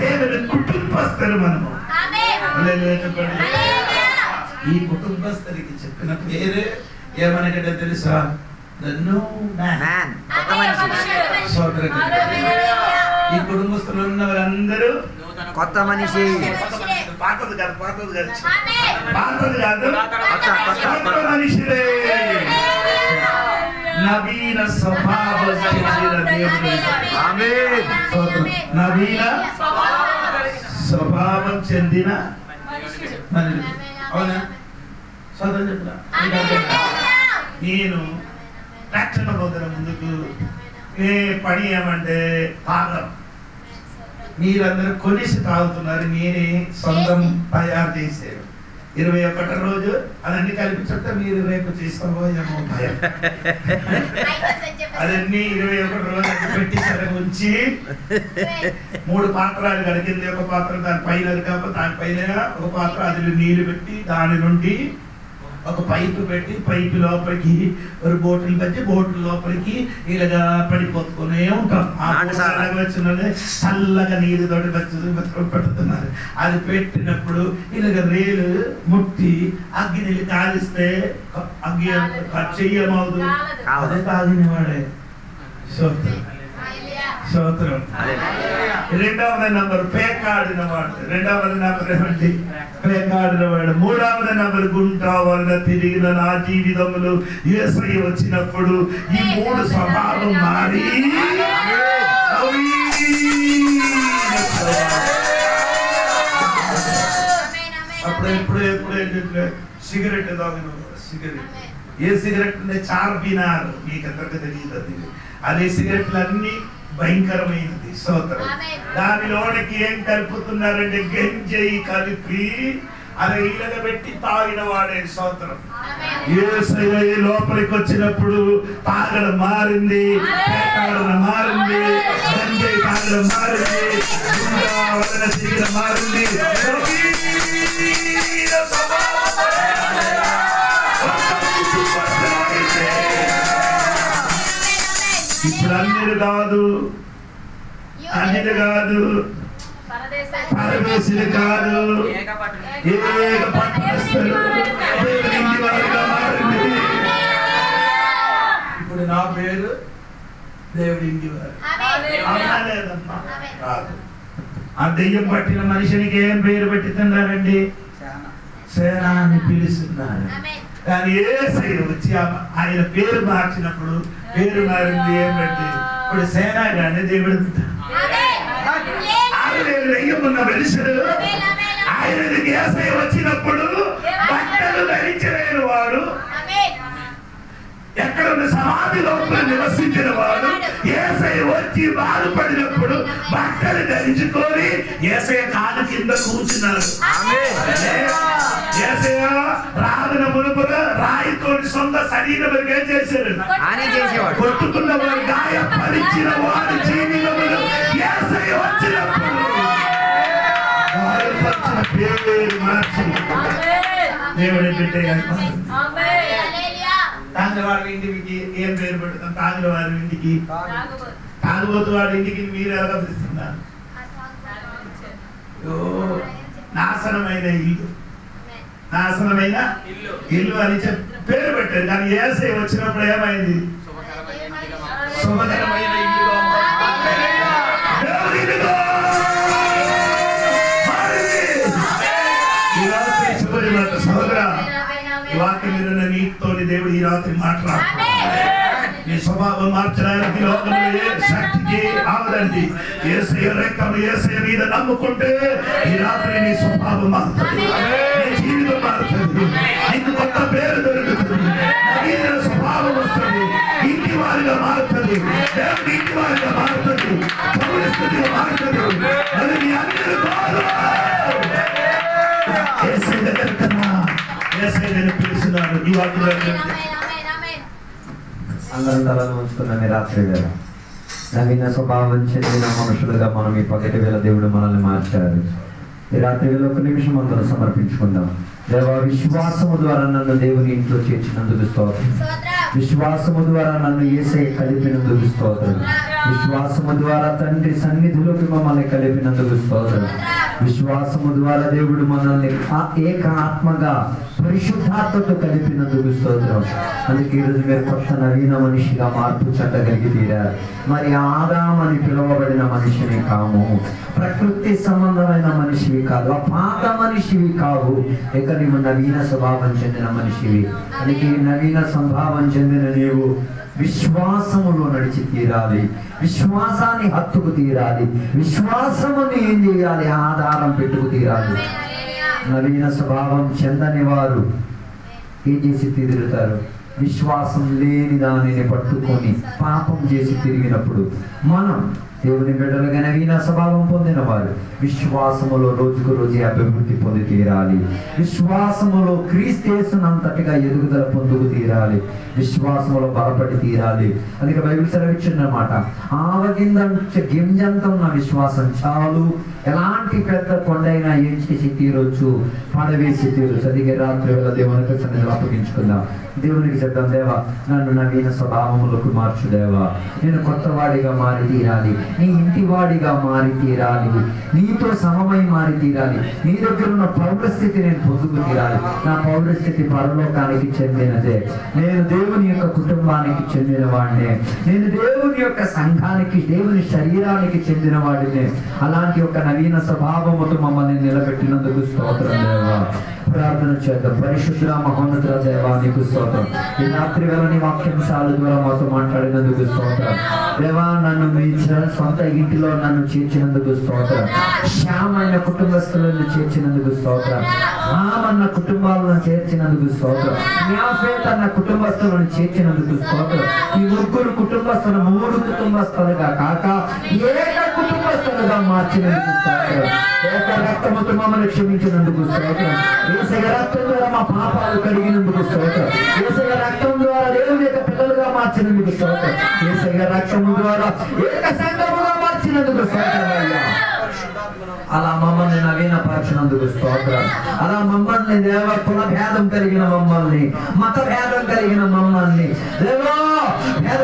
దేవుడి కుటుంబస్తులు మనము. ఈ కుటుంబస్తులకి చెప్పిన పేరే ఏమనగంటే తెలుసా? ఈ కుటుంబస్తులు ఉన్న వారందరూ కొత్త మనిషి. పాతది కాదు, కొత్త మనిషిదే. నవీన స్వభావం చెందిన దేవుడు. నవీన స్వభావం చెందిన మనిషి. అవునా? సోదరు చెప్తా. నేను రక్షణ పొందిన ముందుకు ఏ పని ఏమంటే తాగం. మీరందరూ కొలిసి తాగుతున్నారు, నేనే సొంతం తయారు చేశాను. 21 రోజు అదన్నీ కలిపి చెప్తే మీరు రేపు చేసుకోబోయేమో భయం. అదన్నీ 21 రోజు పెట్టి సరే ఉంచి 3 పాత్రలు కడిగింది. ఒక పాత్ర దాని పైన కాకపోతే దానిపైన ఒక పాత్ర అది నీళ్లు పెట్టి దాని నుండి ఒక పైపు పెట్టి పైపు లోపలికి ఒక బోట్లు పెట్టి బోట్లు లోపలికి ఇలాగా పడిపోతూనే ఉంటాం. ఆ వచ్చినది చల్లగా నీరుతోటి పెడుతున్నారు. అది పెట్టినప్పుడు ఇలాగ రేలు ముట్టి అగ్గిని కాలిస్తే అగ్గి చెయ్యమవుదు. అదే తాగినవాడే స్తోత్రం. స్తోత్రం. రెండవది నంబర్ పేకాడినవాడు. రెండవది నంబర్ ఏమండి? పేకాడినవాడు. మూడవది నంబర్ గుంటా వల్ల తిరిగిన నా జీవితంలో యేసయ్య వచ్చినప్పుడు ఈ 3 స్వభావం మారి అప్పుడు ఎప్పుడు సిగరెట్ తాగిన సిగరెట్ ఏ సిగరెట్ అంటే చార్పినారు. మీకు అందరికీ తెలియదు. అదే సిగరెట్లు అన్ని భయంకరమైనది. స్తోత్రం. దానిలోనికి ఏం కలుపుతున్నారంటే గంజయి కలిపి అది ఇలాగ పెట్టి తాగిన వాడే. స్తోత్రం. యేసయ్య లోపలికి వచ్చినప్పుడు తాగడం మారింది, తాగడం మారింది, గంజయి తాగడం మారింది, సిగరెట్ మారింది. ఇప్పుడు అన్నిలు కాదు, అన్నిలు కాదు, పరమేశ్వరు కాదు, ఏక పట్టణస్థులు దేవుని వారిగా మారింది. ఇప్పుడు నా పేరు దేవుడి ఇంటి వారు. అవునా లేదమ్మా? కాదు. ఆ దెయ్యం పట్టిన మనిషినికి ఏం పేరు పెట్టిస్తున్నారండి? సేన అని పిలుస్తున్నారు. కానీ యేసయ్య వచ్చి ఆయన పేరు మార్చినప్పుడు పేరు మారింది. ఏమంటే ఇప్పుడు సేన గానే దేవుడు ఉన్న మనుషుడు ఆయన యేసయ్య వచ్చినప్పుడు బట్టలు ధరించలేని వాడు, ఎక్కడ ఉన్న సమాధి లోపల నివసించిన వాడు యేసయ్య వచ్చి బాధపడినప్పుడు బట్టలు ధరించుకొని యేసయ్య కాలు కింద కూర్చున్నారు. యేసయ్య రాధన మునుపుగా రాయితోటి సొంత శరీరం ఏం చేశారు? కొట్టుకున్న వాడు, గాయపరిచిన వాడు జీవితంలో యేసయ్య వచ్చినప్పుడు గాయపరిచిన పేరు మార్చి దేవుడి బిడ్డ తాగినవాడి ఇంటికి ఏం పేరు పెడతాం? తాగినవాడి ఇంటికి, తాగుబోతు వాడి ఇంటికి మీరు ఎలా పిలుస్తున్నారు? నాశనమైన ఇల్లు, నాశనమైన ఇల్లు అని పేరు పెట్టారు. కానీ యేసయ్య వచ్చినప్పుడు ఏమైంది? శుభకరమైన ఇల్లుగా నీతో దేవుడు ఈ రాత్రి మాట్లాడుతున్నాడు. నీ స్వభావం మార్చడానికి లోకంలో ఏ శక్తికి ఆవదండి. యేసయ్య రెక్కలు యేసయ్య మీద నమ్ముకుంటే ఈ రాత్రి నీ స్వభావం మారుతుంది, నీ జీవితం మారుతుంది, నీకు కొత్త పేరు దొరుకుతుంది, నవీన స్వభావం వస్తుంది, ఇంటి వారిగా మారుతుంది, దేవుడి ఇంటి వారిగా మారుతుంది, పౌరస్థితిగా మారుతుంది. అది నీ అందరూ కాదు. యేసయ్య దగ్గర కన్నా యేసయ్యను పిలుస్తున్నాడు. ఈ వాక్యంలో అందరం తలను ఉంచుకున్నాం. రాత్రి వేళ నవీన స్వభావం చెందిన మనుషులుగా మనం ఈ పగటి వేళ దేవుడు మనల్ని మార్చారు. ఈ రాత్రి వేళ 1 నిమిషం అందరం సమర్పించుకుందాం. దేవా, విశ్వాసము ద్వారా నన్ను దేవుని ఇంట్లో చేర్చినందుకు స్తోత్రం. విశ్వాసము ద్వారా నన్ను యేసయ్య కలిపినందుకు స్తోత్రం. విశ్వాసము ద్వారా తండ్రి సన్నిధిలోకి మమ్మల్ని కలిపినందుకు స్తోత్రం. విశ్వాసము ద్వారా దేవుడు మనల్ని ఏక ఆత్మగా పరిశుద్ధాత్మతో కలిపినందుకు స్తోత్రం. అందుకే ఈరోజు మీరు కొత్త నవీన మనిషిగా మార్పు చెందగలిగి తీరారు. మరి ఆదాం అని పిలువబడిన మనిషిని కాము, ప్రకృతి సంబంధమైన మనిషివి కాదు, ఆ పాత మనిషివి కావు. ఇక నీవు నవీన స్వభావం చెందిన మనిషివి. అందుకే నవీన స్వభావం చెందిన నీవు విశ్వాసములో నడిచి తీరాలి, విశ్వాసాన్ని హత్తుకు తీరాలి, విశ్వాసముని ఏం చేయాలి? ఆధారం పెట్టుకు తీరాలి. నవీన స్వభావం చెందని వారు ఏం చేసి తిరుగుతారు? విశ్వాసం లేని దానిని పట్టుకొని పాపం చేసి తిరిగినప్పుడు మనం దేవుని బిడ్డలుగా నవీన స్వభావం పొందిన వారు విశ్వాసములో రోజుకు రోజు అభివృద్ధి పొంది తీరాలి. విశ్వాసములో క్రీస్తేసునంతటిగా ఎదుగుదల పొందుకు తీరాలి. విశ్వాసములో బలపడి తీరాలి. అందుకే బైబిల్ సెలవిచ్చిందన్నమాట, ఆవగింజ గింజంత ఉన్న విశ్వాసం చాలు, ఎలాంటి పెద్ద కొండైనా ఏం చేసి తీరొచ్చు, పడవేసి తీరొచ్చు. అందుకే రాత్రి వేళ దేవునికి సన్నిధిలో అప్పగించుకుందాం. దేవునికి చెప్తాం, దేవా నన్ను నవీన స్వభావములకు మార్చు దేవా, నేను కొత్త వాడిగా మారి తీరాలి, నీ ఇంటి వాడిగా మారి తీరాలి, నీతో సమమై మారి తీరాలి, నీ దగ్గర ఉన్న పౌరస్థితి నేను పొందుకు తీరాలి. నా పౌరస్థితి పరలోకానికి చెందినదే, నేను దేవుని యొక్క కుటుంబానికి చెందిన వాడినే, నేను దేవుని యొక్క సంఘానికి, దేవుని శరీరానికి చెందిన వాడినే. అలాంటి ఒక నవీన స్వభావముతో మమ్మల్ని నిలబెట్టినందుకు స్తోత్రం దేవా. ప్రార్థన చేద్దాం. పరిశుద్ధ మహోన్నత దేవా నీకు స్తోత్రం. ఈ రాత్రి వేళ నీ వాక్యాంశాల ద్వారా మాతో మాట్లాడినందుకు స్తోత్రం దేవా. నన్ను మీ సొంత ఇంటిలో నన్ను చేర్చినందుకు స్తోత్రం. శ్యామైన కుటుంబస్తులను చేర్చినందుకు స్తోత్రం. రామన్న కుటుంబాలను చేర్చినందుకు స్తోత్రం. న్యాఫేత్ అన్న కుటుంబస్తులను చేర్చినందుకు స్తోత్రం. ఈ ముగ్గురు కుటుంబస్తులు 3 కుటుంబస్తులుగా కాక ఏక కుటుంబస్తులుగా మార్చినందుకు స్తోత్రం. ఏక రక్తముతో మమ్మల్ని క్షమించినందుకు స్తోత్రం. యేసయ్య రక్తం ద్వారా మా పాపాలు కడిగినందుకు స్తోత్రం. యేసయ్య రక్తం ద్వారా దేవుని యొక్క పిల్లలుగా మార్చినందుకు స్తోత్రం. యేసయ్య రక్తం ద్వారా ఏక సంఘముగా మార్చినందుకు స్తోత్రం అయ్యా. అలా మమ్మల్ని నవీన పరచినందుకు స్తోత్రం. అలా మమ్మల్ని దేవ కుల భేదం కలిగిన మమ్మల్ని, మత భేదం కలిగిన మమ్మల్ని, దేవా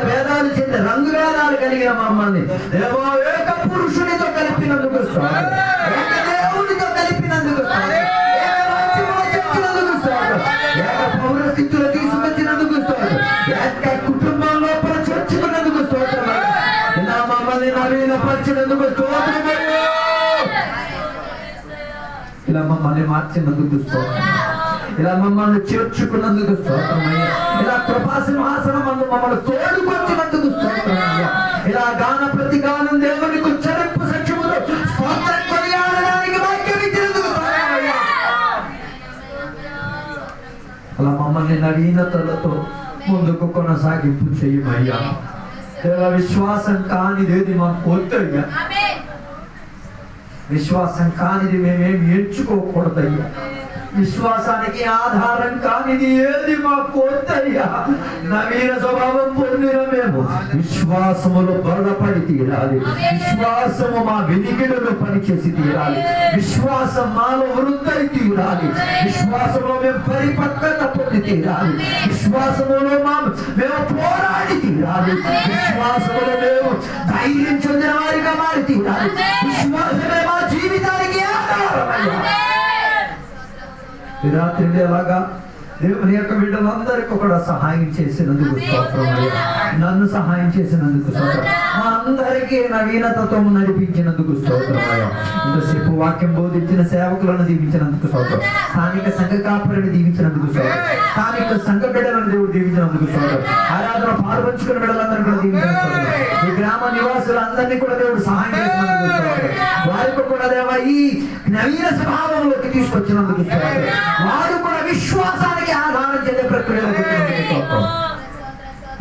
భేదాలు చెంది రంగు భేదాలు కలిగిన మమ్మల్ని దేవా ఏక పురుషునితో కలిపినందుకు స్తోత్రం. ఏక దేవునితో కలిపినందుకు స్తోత్రం. ఏక రాజ్యములో చేర్చినందుకు స్తోత్రం. ఏక పౌరస్థితిలో తీసుకొచ్చినందుకు స్తోత్రం. ఏక కుటుంబం లోపల చేర్చుకున్నందుకు స్తోత్రం. ఇలా మమ్మల్ని నవీన పరిచినందుకు స్తోత్రం. ఇలా మమ్మల్ని మార్చినందుకు స్తోత్రం. ఇలా మమ్మల్ని చేర్చుకున్నందుకు స్తోత్రమయ్యా. ఇలా కృపా సింహాసనం అందు మమ్మల్ని తోడుకొచ్చినందుకు స్తోత్రమయ్యా. ఇలా గాన ప్రతిగానం దేవునికి ఉచ్చరింపు సత్యముతో స్తోత్రం కొనియాడడానికి వాక్యం ఇచ్చినందుకు స్తోత్రమయ్యా. అలా మమ్మల్ని నవీనతలతో ముందుకు కొనసాగింపు చేయమయ్యా. దేవా విశ్వాసం కానిదేది మాకు వద్దయ్యా. విశ్వాసం కానిది మేమేమి ఎంచుకోకూడదయ్యా. విశ్వాసానికి ఆధారం కానిది ఏది మాకు వద్దయ్యా. నవీన స్వభావం పొందిన మేము విశ్వాసములో బలపడి తీరాలి. విశ్వాసము మా వెలిగిలలో పనిచేసి తీరాలి. విశ్వాసం మాలో వృద్ధి తీరాలి. విశ్వాసంలో మేము పరిపక్వత పొంది తీరాలి. విశ్వాసములో మేము పోరాడి తీరాలి. విశ్వాసములో మేము ధైర్యం చెందిన వారిగా మారి తీరాలి. విశ్వాసమే మా జీవితానికి ఆధారమయ్యా. ఈ రాత్రి ఎలాగా దేవుని యొక్క బిడ్డలందరికీ కూడా సహాయం చేసినందుకు స్తోత్రం అయ్యా. నన్ను సహాయం చేసినందుకు స్తోత్రం. మా అందరికీ నవీనతతో నడిపించినందుకు స్తోత్రం అయ్యా. ఇంతసేపు వాక్యం బోధించిన సేవకులను దీవించినందుకు స్తోత్రం. స్థానిక సంఘ కాపరిని దీవించినందుకు స్తోత్రం. స్థానిక సంఘ బిడ్డలను దేవుడు దీవించినందుకు స్తోత్రం. ఆరాధన పాల్పంచుకున్న బిడ్డలందరినీ కూడా దీవించినందుకు స్తోత్రం. ఈ గ్రామ నివాసులందరినీ కూడా దేవుడు సహాయం చేసినందుకు స్తోత్రం. వారికి కూడా దేవా ఈ నవీన స్వభావంలోకి తీసుకొచ్చినందుకు స్తోత్రం. వారు కూడా విశ్వాసానికి ఆధారం చేసే ప్రక్రియలో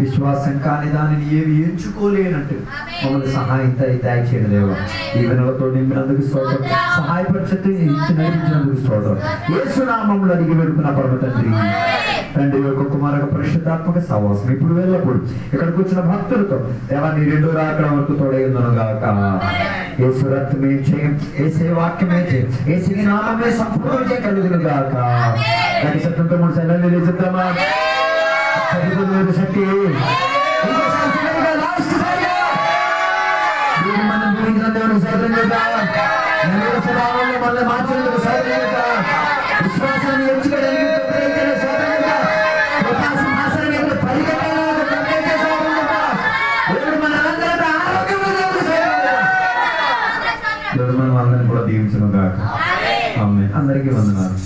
విశ్వాసం కాని దానిని ఏమి ఎంచుకోలేనట్టు మమ్మల్ని సహాయం దయచేయండి దేవా. ఈ వినలతో నింపినందుకు స్తోత్రం. సహాయపరిచేట్టు ఇచ్చి నడిపించినందుకు స్తోత్రం. యేసు నామములో అడిగి వేడుకున్న పరమ తండ్రి. తండ్రి యొక్క కుమారక పరిశుద్ధాత్మక సహవాసం ఇప్పుడు వెళ్ళప్పుడు ఇక్కడికి వచ్చిన భక్తులతో దేవా నీ 2వ రాకడ వరకు తోడైందను గాక. యేసు రక్తమే జయం, యేసే వాక్యమే జయం, యేసు నామమే సంపూర్ణ జయం కలుగును గాక. దాని సత్యంతో 3 సార్లు నిలుచుతామా? శక్తి మనం పూజించిన దేవునికి స్తోత్రం చేద్దాం. నవీన స్వభావంలో మనల్ని మార్చినందుకు స్తోత్రం చేద్దాం. విశ్వాసాన్ని ఎంచుకోవడానికి స్తోత్రం చేద్దాం. కృపా సింహాసనం యొక్క పరిగెత్తడానికి స్తోత్రం చేద్దాం. దేవుడు మనందరికీ ఆరోగ్యం దేవుడు మనం అందరిని కూడా దీవించును గాక. ఆమేన్. అందరికీ వందనాలు.